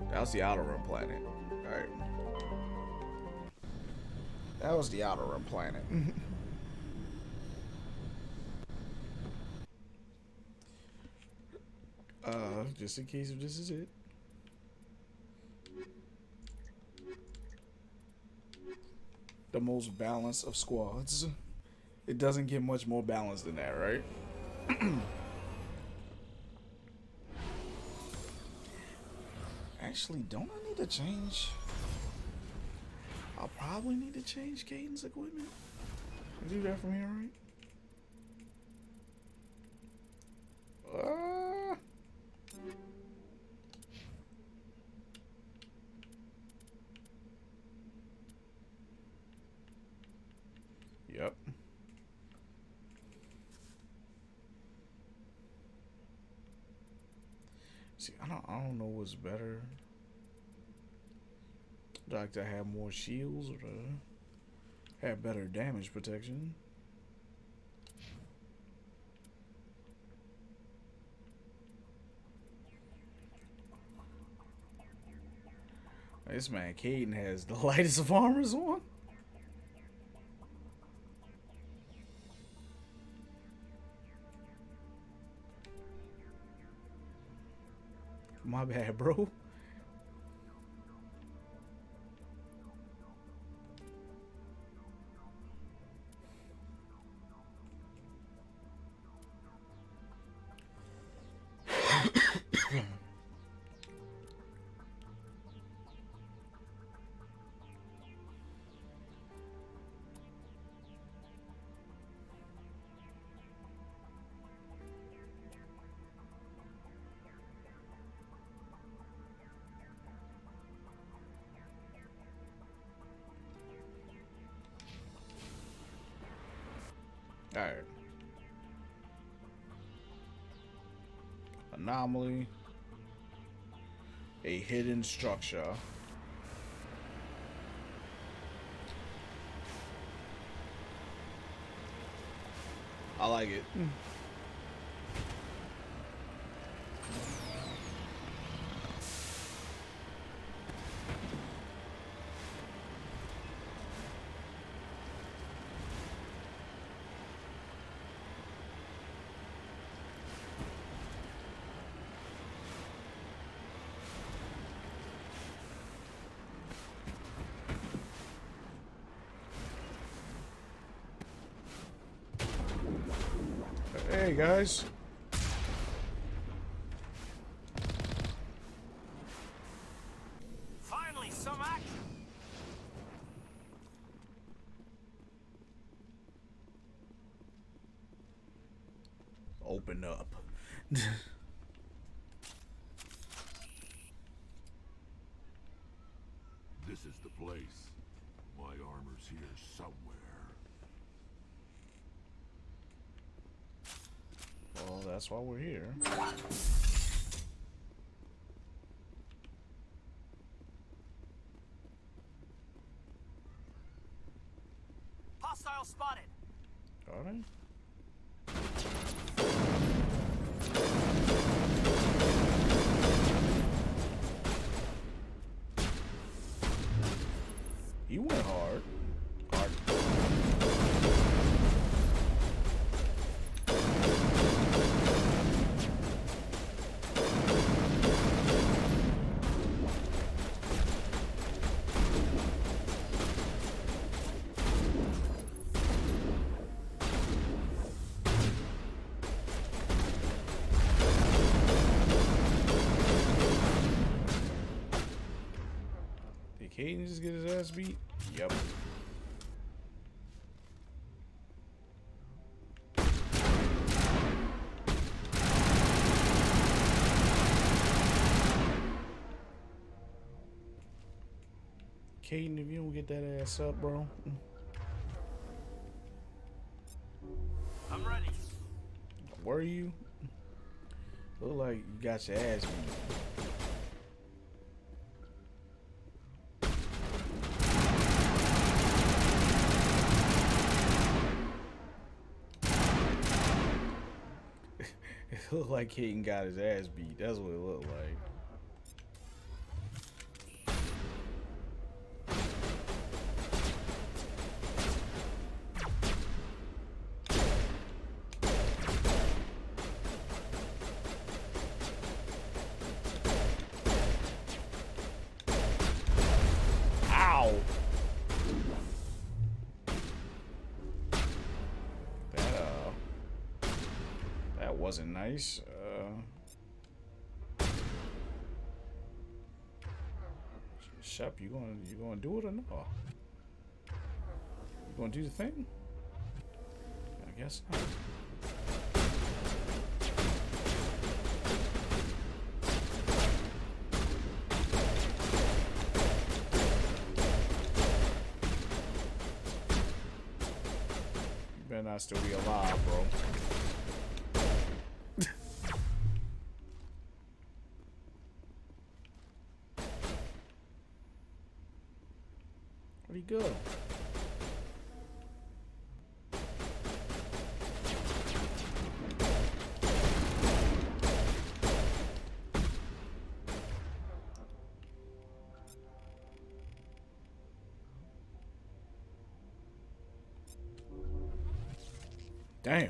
that was the Outer Rim planet. Alright. That was the Outer Rim planet. Just in case if this is it. The most balanced of squads. It doesn't get much more balanced than that, right? Actually, don't I need to change? I'll probably need to change Caden's equipment. Do that from here, right? I don't know what's better. Like to have more shields or to have better damage protection. This man Caden has the lightest of armors on. My bad, bro. Alright. Anomaly. A hidden structure. I like it. Hey guys. Finally, some action. Open up. This is the place. My armor's here somewhere. Well, that's why we're here. Hostile spotted. Alright. You went hard. Hard. Did Caden just get his ass beat? Yep. Caden, if you don't get that ass up, bro. I'm ready. Were you? Look like you got your ass beat. It looked like Caden got his ass beat. That's what it looked like. Ow! That wasn't nice. Shep, you gonna do it or no? You gonna do the thing? I guess not. You better not still be alive, bro. Where'd he go? Damn.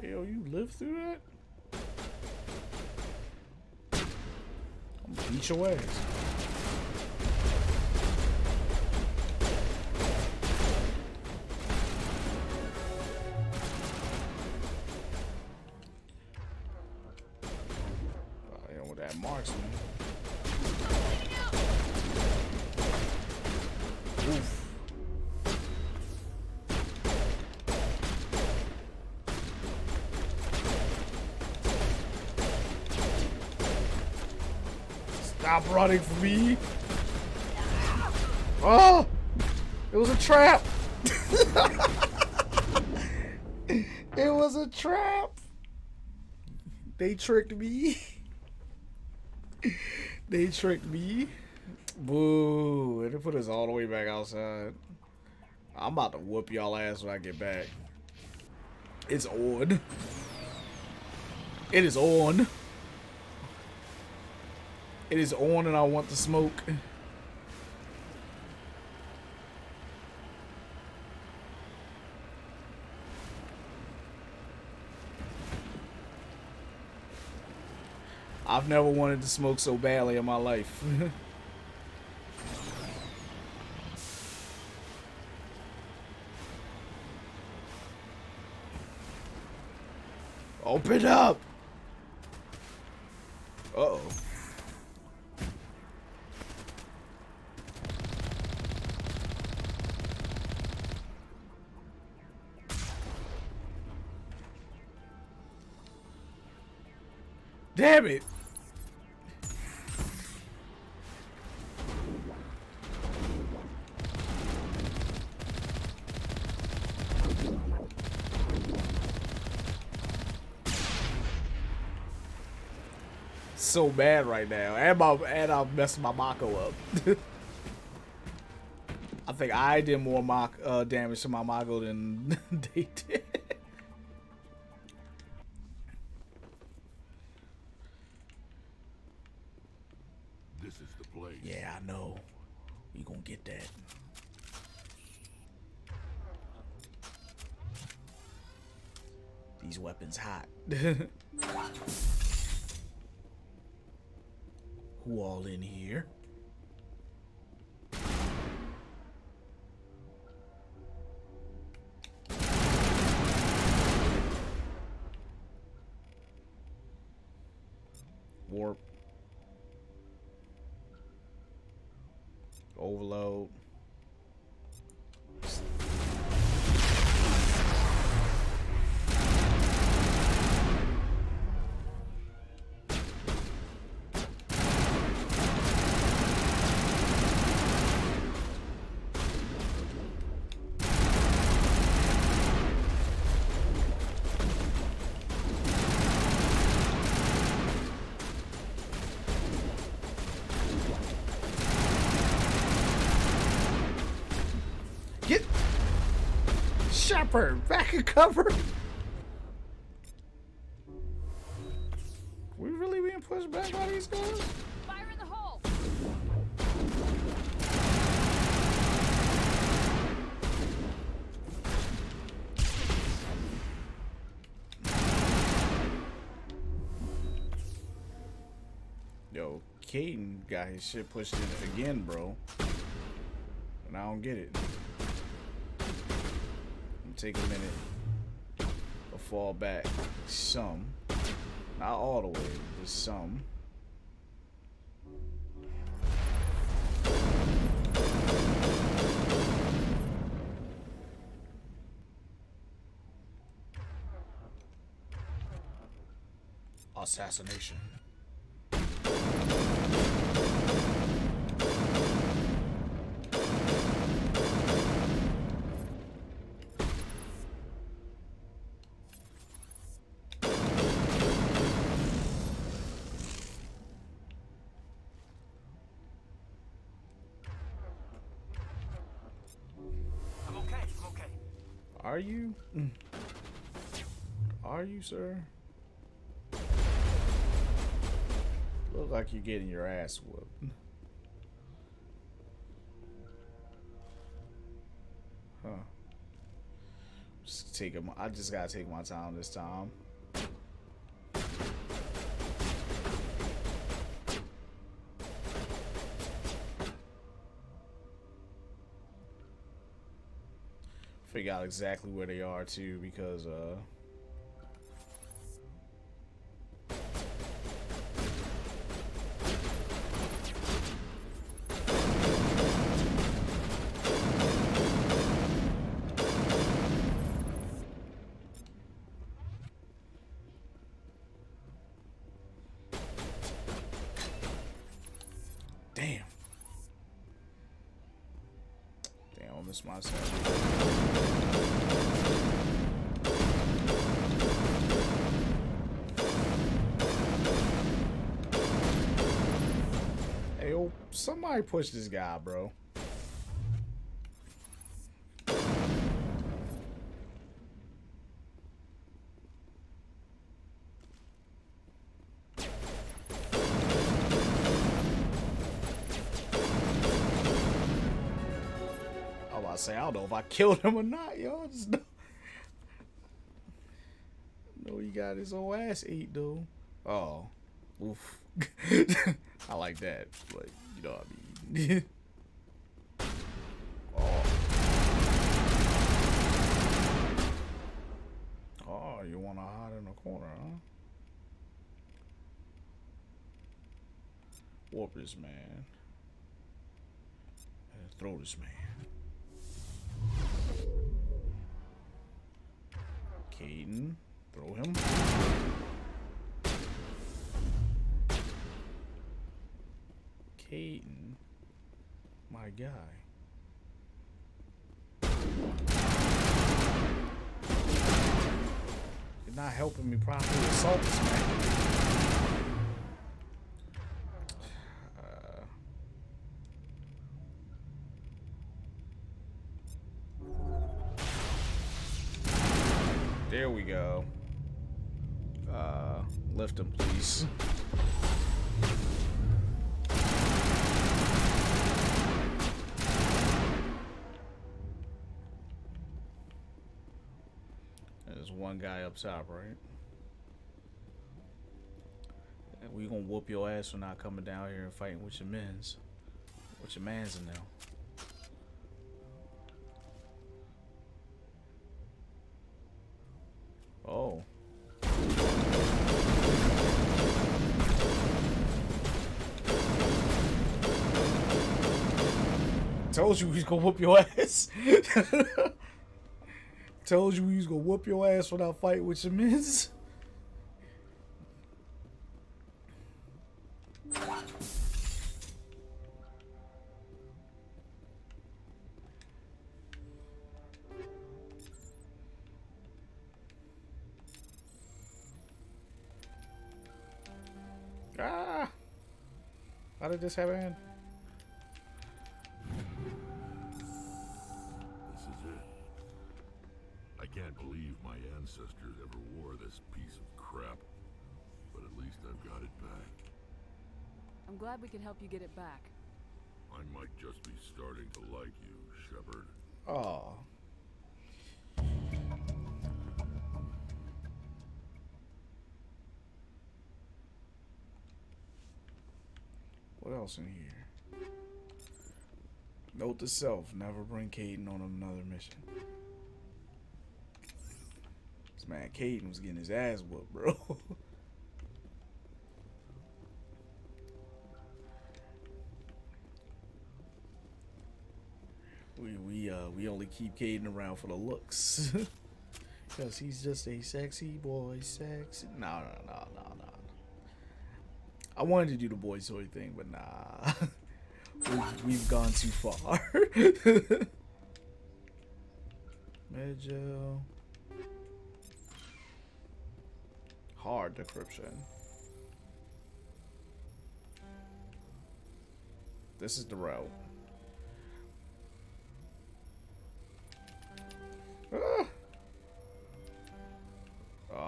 Hey, yo, you lived through that? I'm gonna beat your ass. You know what that marksman. Oof. Stop running from me. Oh, it was a trap. It was a trap. They tricked me. They tricked me. Boo. And they put us all the way back outside. I'm about to whoop y'all ass when I get back. It's on. It is on. It is on and I want to smoke. I've never wanted to smoke so badly in my life. Open up! Uh-oh. Damn it! So bad right now, and I'm messing my Mako up. I think I did more damage to my Mako than they did. This is the place. Yeah, I know. We gonna get that. These weapons hot. Who all in here? Warp. Overload. Get Shepard back in cover. We really being pushed back by these guys? Fire in the hole! Yo, Caden got his shit pushed in again, bro. And I don't get it. Take a minute to fall back some, not all the way, just some. Assassination. Are you? Are you, sir? Look like you're getting your ass whooped. Huh. Just take I just gotta take my time this time. Figure out exactly where they are too, because damn. Damn, I missed myself. Hey, yo, somebody push this guy, bro. I was about to say, I don't know if I killed him or not, yo. Just know he got his old ass ate, though. Oh, oof. I like that, but you know what I mean. Oh. Oh, you want to hide in the corner, huh? Warp this man. And throw this man. Caden, throw him. Caden, my guy. You're not helping me properly assault this man. There we go. Lift him, please. There's one guy up top, right? And we gonna whoop your ass for not coming down here and fighting with your mans. With your mans in there. Oh. Told you we was gonna whoop your ass. Told you we was gonna whoop your ass without fighting with your mans. Ah! How did this happen? This is it. I can't believe my ancestors ever wore this piece of crap. But at least I've got it back. I'm glad we could help you get it back. I might just be starting to like you, Shepard. Oh. What else in here? Note to self, never bring Caden on another mission. This man Caden was getting his ass whooped, bro. we only keep Caden around for the looks. Cause he's just a sexy boy, sexy. No. I wanted to do the boy toy thing, but nah. We've gone too far. Medgel. Hard decryption. This is the route. Ah.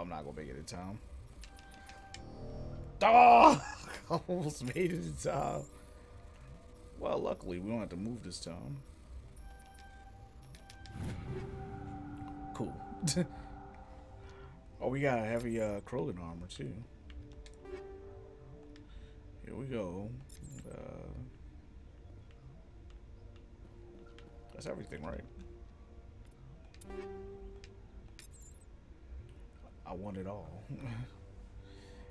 I'm not gonna make it in time. Oh, I almost made it in time. Well, luckily we don't have to move this time. Cool. Oh, we got a heavy Krogan armor too. Here we go. That's everything, right? I want it all.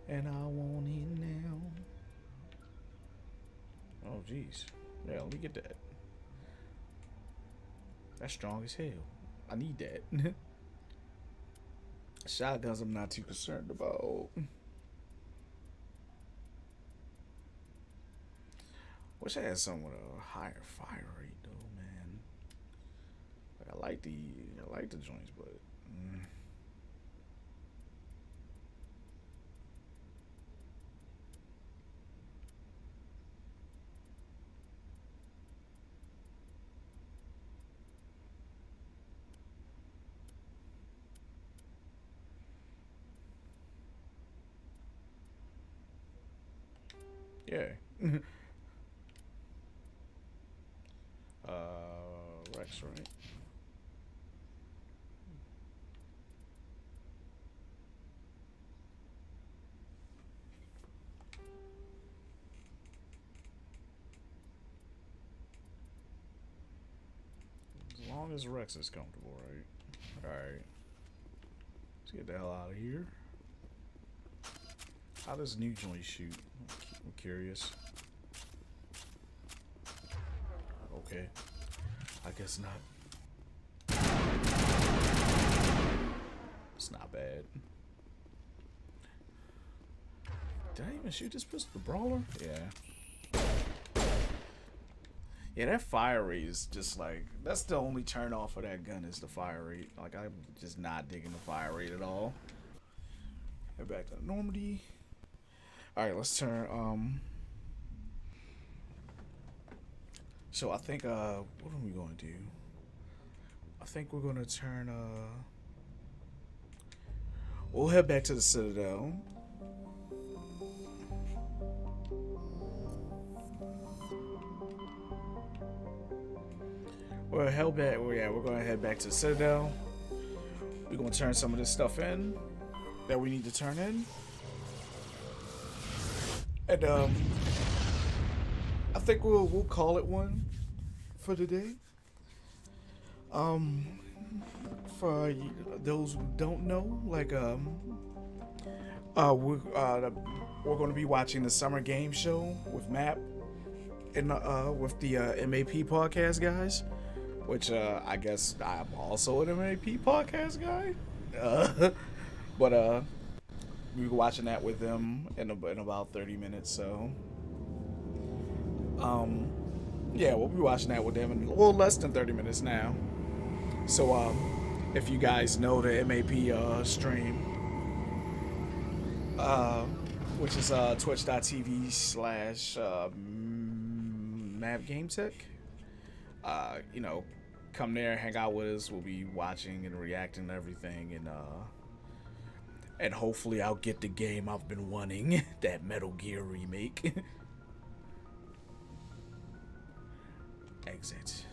And I want it now. Oh, jeez. Yeah, let me get that. That's strong as hell. I need that. Shotguns I'm not too concerned about. Wish I had some with a higher fire rate though, man. Like I like the joints, but yeah. Rex, right? As long as Rex is comfortable, right? Alright. Let's get the hell out of here. How does new joint shoot? I'm curious. Okay. I guess not. It's not bad. Did I even shoot this pistol? The brawler? Yeah. Yeah, that fire rate is just like, that's the only turn off of that gun is the fire rate. Like, I'm just not digging the fire rate at all. Head back to Normandy. Alright, let's turn, so I think, what are we going to do? I think we're going to turn, we'll head back to the Citadel. We're held back. Well, yeah, we're going to head back to the Citadel. We're going to turn some of this stuff in that we need to turn in. And, I think we'll call it one for today. For those who don't know, like we're going to be watching the summer game show with Map and with the MAP podcast guys, which I guess I'm also an MAP podcast guy. But we'll be watching that with them in about 30 minutes. So yeah, we'll be watching that with them in a little less than 30 minutes now. So if you guys know the MAP stream, which is twitch.tv/mapgametech, you know, come there, hang out with us. We'll be watching and reacting to everything, and hopefully I'll get the game I've been wanting, that Metal Gear remake. Exit.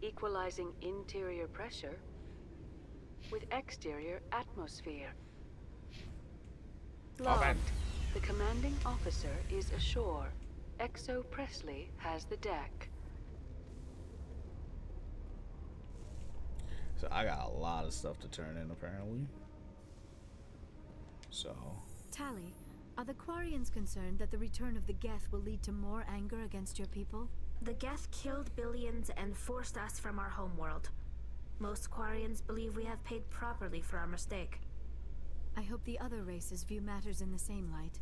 Equalizing interior pressure with exterior atmosphere. Logged. The commanding officer is ashore. Exo Presley has the deck. So I got a lot of stuff to turn in, apparently. So Tally, are the Quarians concerned that the return of the Geth will lead to more anger against your people? The Geth killed billions and forced us from our homeworld. Most Quarians believe we have paid properly for our mistake. I hope the other races view matters in the same light.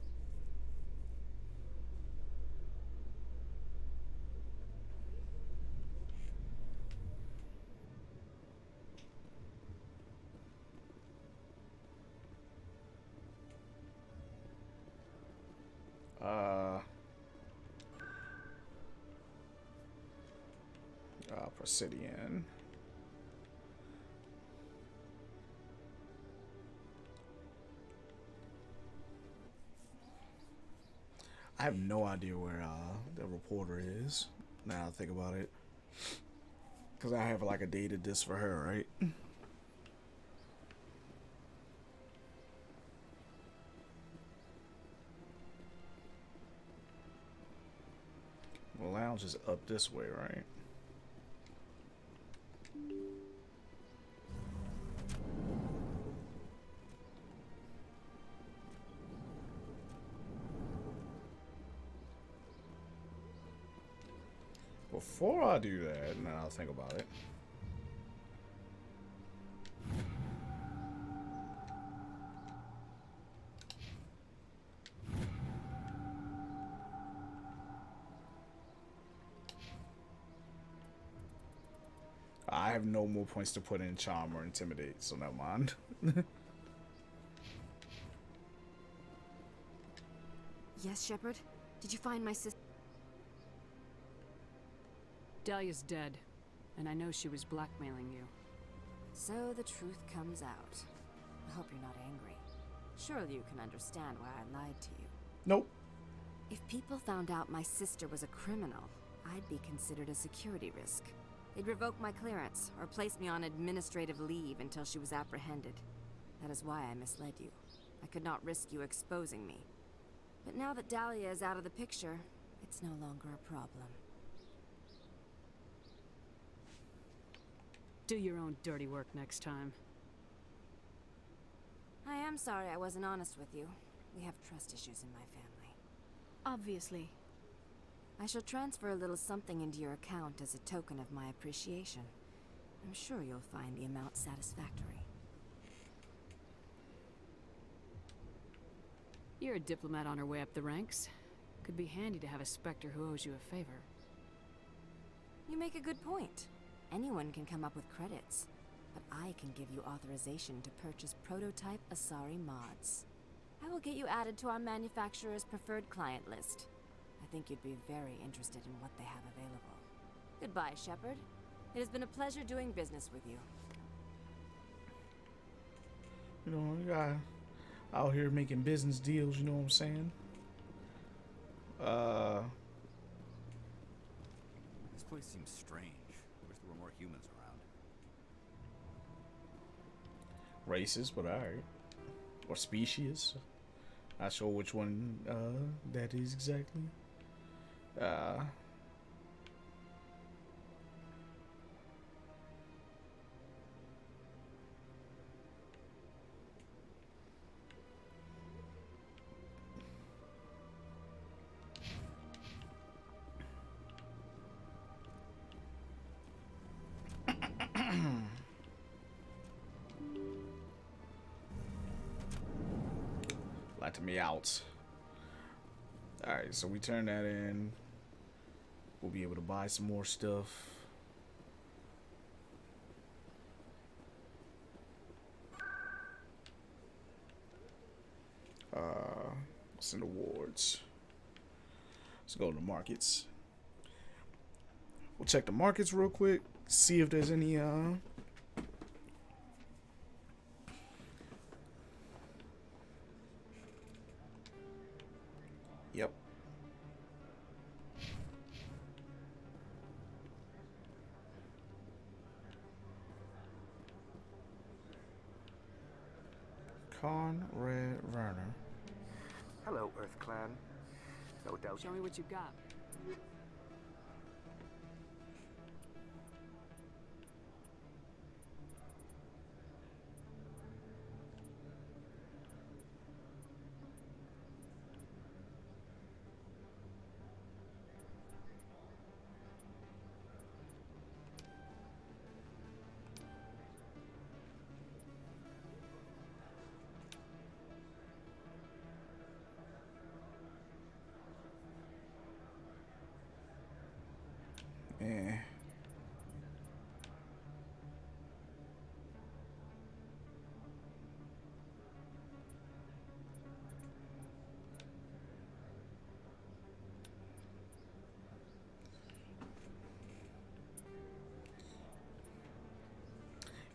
Presidian. I have no idea where the reporter is. Now I think about it, because I have like a dated disc for her, right? The lounge is up this way, right? Before I do that, now I'll think about it. I have no more points to put in charm or intimidate, so never mind. Yes, Shepard? Did you find my sister? Dahlia's dead, and I know she was blackmailing you. So the truth comes out. I hope you're not angry. Surely you can understand why I lied to you. Nope. If people found out my sister was a criminal, I'd be considered a security risk. They'd revoke my clearance, or place me on administrative leave until she was apprehended. That is why I misled you. I could not risk you exposing me. But now that Dahlia is out of the picture, it's no longer a problem. Do your own dirty work next time. I am sorry I wasn't honest with you. We have trust issues in my family. Obviously. I shall transfer a little something into your account as a token of my appreciation. I'm sure you'll find the amount satisfactory. You're a diplomat on her way up the ranks. Could be handy to have a Spectre who owes you a favor. You make a good point. Anyone can come up with credits, but I can give you authorization to purchase prototype Asari mods. I will get you added to our manufacturer's preferred client list. I think you'd be very interested in what they have available. Goodbye, Shepard. It has been a pleasure doing business with you. You know, you got out here making business deals, you know what I'm saying? This place seems strange. Wish there were more humans around. Racist, but alright. Or species. Not sure which one that is exactly. Let me out. Alright, so we turn that in. We'll be able to buy some more stuff. What's in awards? Let's go to the markets. We'll check the markets real quick. See if there's any Yep. Conrad Werner. Hello, Earth Clan. No doubt. Show me what you got.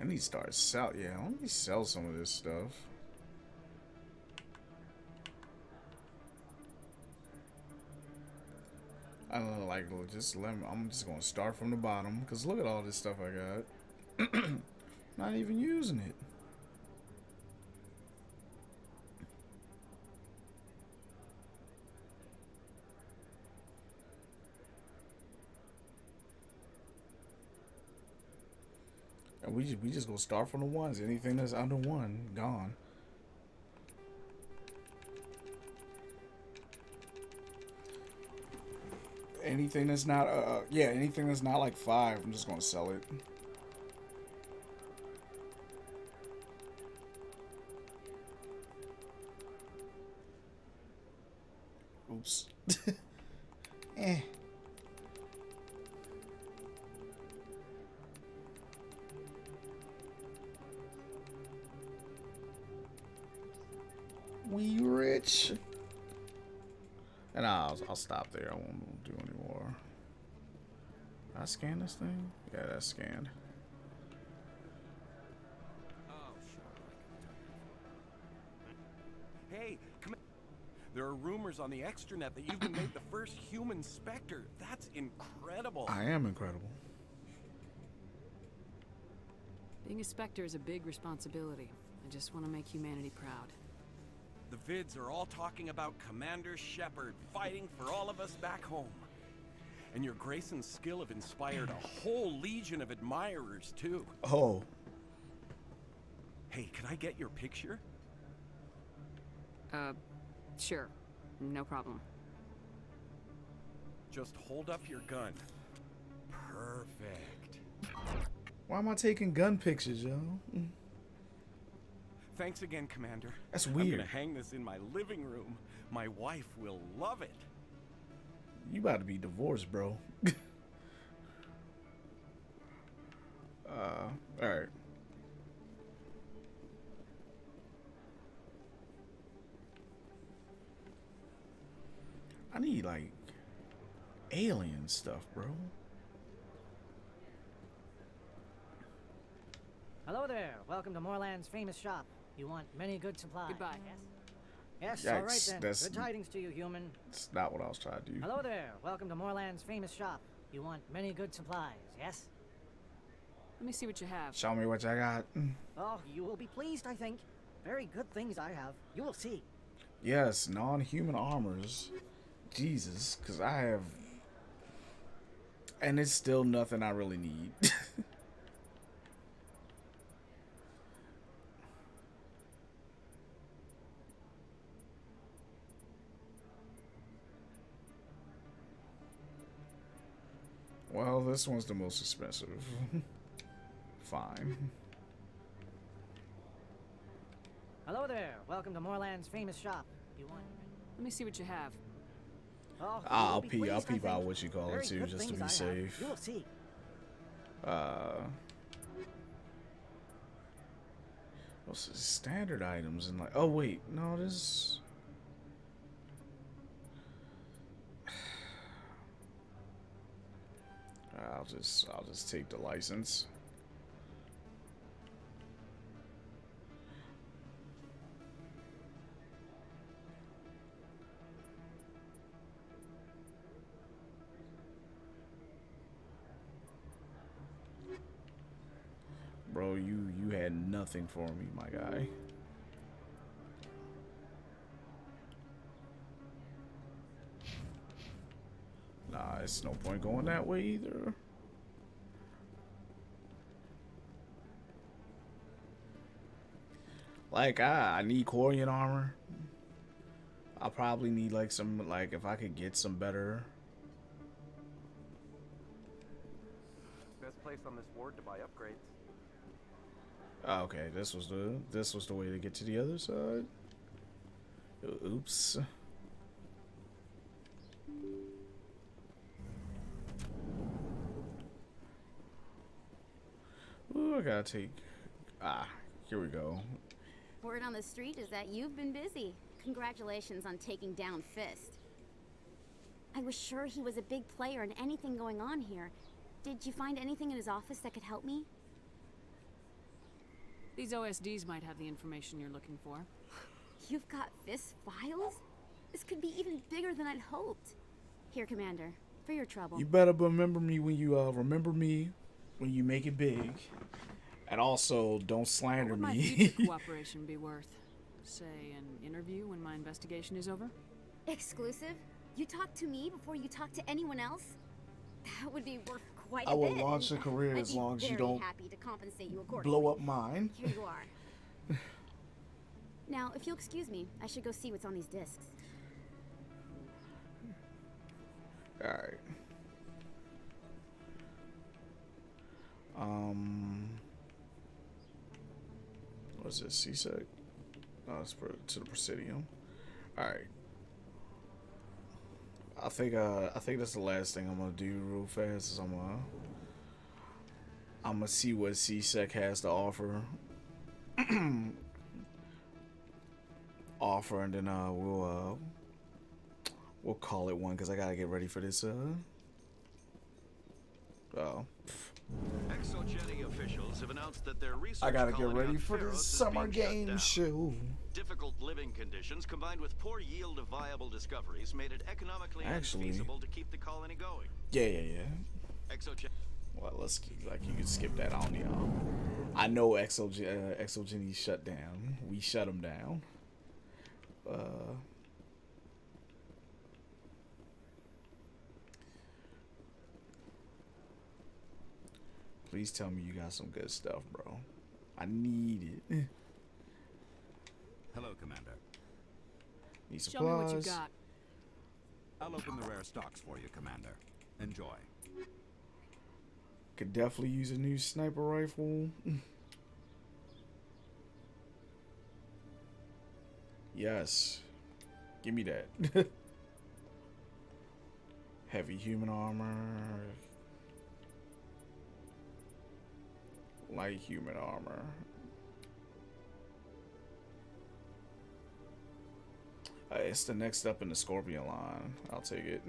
I need to start sell. Yeah, let me sell some of this stuff. I don't know, like, just let me. I'm just gonna start from the bottom because look at all this stuff I got. Not even using it. And we just gonna start from the ones. Anything that's under one, gone. Anything that's not yeah, anything that's not like 5, I'm just gonna sell it. Oops. Eh. We rich. And I'll stop there. I won't do any more. Did I scan this thing? Yeah, that's scanned. Hey, come. There are rumors on the extranet that you've been made the first human Spectre. That's incredible. I am incredible. Being a Spectre is a big responsibility. I just want to make humanity proud. The vids are all talking about Commander Shepard fighting for all of us back home. And your grace and skill have inspired a whole legion of admirers, too. Oh. Hey, can I get your picture? Sure. No problem. Just hold up your gun. Perfect. Why am I taking gun pictures, yo? Thanks again, Commander. That's weird. I'm gonna hang this in my living room. My wife will love it. You about to be divorced, bro. Alright. I need, like, alien stuff, bro. Hello there. Welcome to Moorland's famous shop. You want many good supplies. Goodbye. Yes, Yikes, all right then. that's- Good tidings to you, human. That's not what I was trying to do. Hello there. Welcome to Moorland's famous shop. You want many good supplies, yes? Let me see what you have. Show me what you got. Oh, you will be pleased, I think. Very good things I have. You will see. Yes, non-human armors. Jesus, because I have... And it's still nothing I really need. Well, this one's the most expensive. Fine. Hello there. Welcome to Moorland's famous shop. You want... Let me see what you have. Oh, I'll peep out what you call it too, just to be safe. You will see. What's the standard items and like? Oh wait, no, this. I'll just take the license. Bro, you had nothing for me, my guy. Nah, it's no point going that way either. Like, I need Corian armor. I'll probably need like some, like, if I could get some better. Best place on this ward to buy upgrades. Oh, okay, this was the way to get to the other side. Oops. Ooh, I gotta take. Here we go. Word on the street is that you've been busy. Congratulations on taking down Fist. I was sure he was a big player in anything going on here. Did you find anything in his office that could help me? These OSDs might have the information you're looking for. You've got Fist files? This could be even bigger than I'd hoped. Here, Commander, for your trouble. You better remember me when you make it big. And also, don't slander What would my me. future cooperation be worth? Say, an interview when my investigation is over? Exclusive? You talk to me before you talk to anyone else? That would be worth quite a I will bit. launch a career I'd as be long as you very don't happy to compensate you accordingly. blow up mine. Here you are. Now, if you'll excuse me, I should go see what's on these discs. Alright. What's this? CSEC? No, it's to the Presidium. Alright. I think that's the last thing I'm gonna do real fast is I'm gonna see what CSEC has to offer. And then we'll call it one because I gotta get ready for this Exogeny officials have announced that their research I gotta get colony ready on for Pharos this is summer being shut game down. show. Difficult living conditions combined with poor yield of viable discoveries made it economically Actually, unfeasible to keep the colony going. Yeah. Well, let's like you can skip that on y'all. I know Exogeny shut down. We shut them down. Please tell me you got some good stuff, bro. I need it. Hello, Commander. Need Show me what you supplies. got. I'll open the rare stocks for you, Commander. Enjoy. Could definitely use a new sniper rifle. Yes. Give me that. Heavy human armor. Light human armor. It's the next up in the Scorpion line. I'll take it.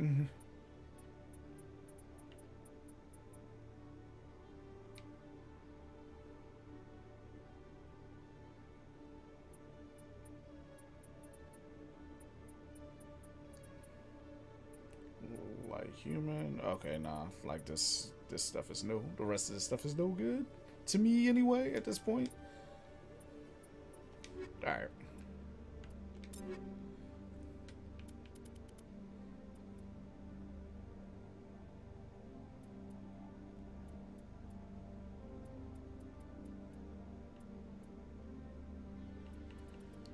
Like human. Okay, nah. Like this stuff is no. The rest of this stuff is no good to me anyway. At this point. All right.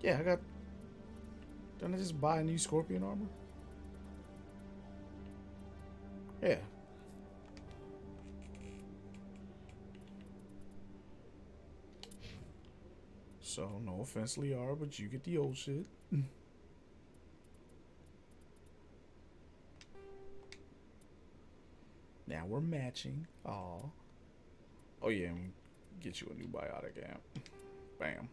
Yeah, I got. Didn't I just buy a new Scorpion armor? Yeah. So, no offense, Liara, but you get the old shit. Now we're matching. Aw. Oh, yeah, get you a new biotic amp. Bam.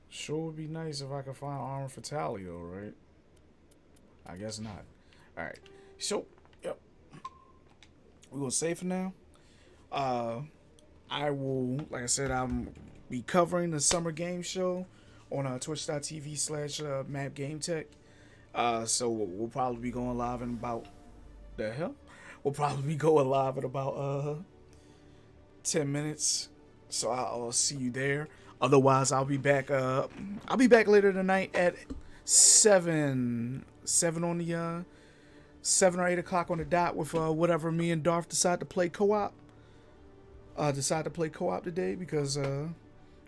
Sure would be nice if I could find armor for Talio, right? I guess not. Alright. So, yep. We're going to save for now. I will, like I said, I'm be covering the summer game show on twitch.tv/mapgametech. So we'll probably be going live in about the hell? We'll probably be going live in about 10 minutes. So I'll see you there. Otherwise, I'll be back later tonight at 7 on the 7 or 8 o'clock on the dot with whatever me and Darth decide to play co-op. Decide to play co-op today because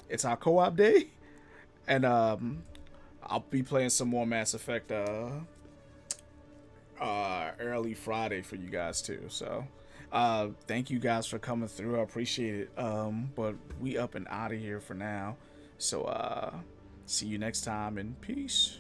it's our co-op day, and I'll be playing some more Mass Effect early Friday for you guys too. So thank you guys for coming through. I appreciate it. But we up and out of here for now. So see you next time, and peace.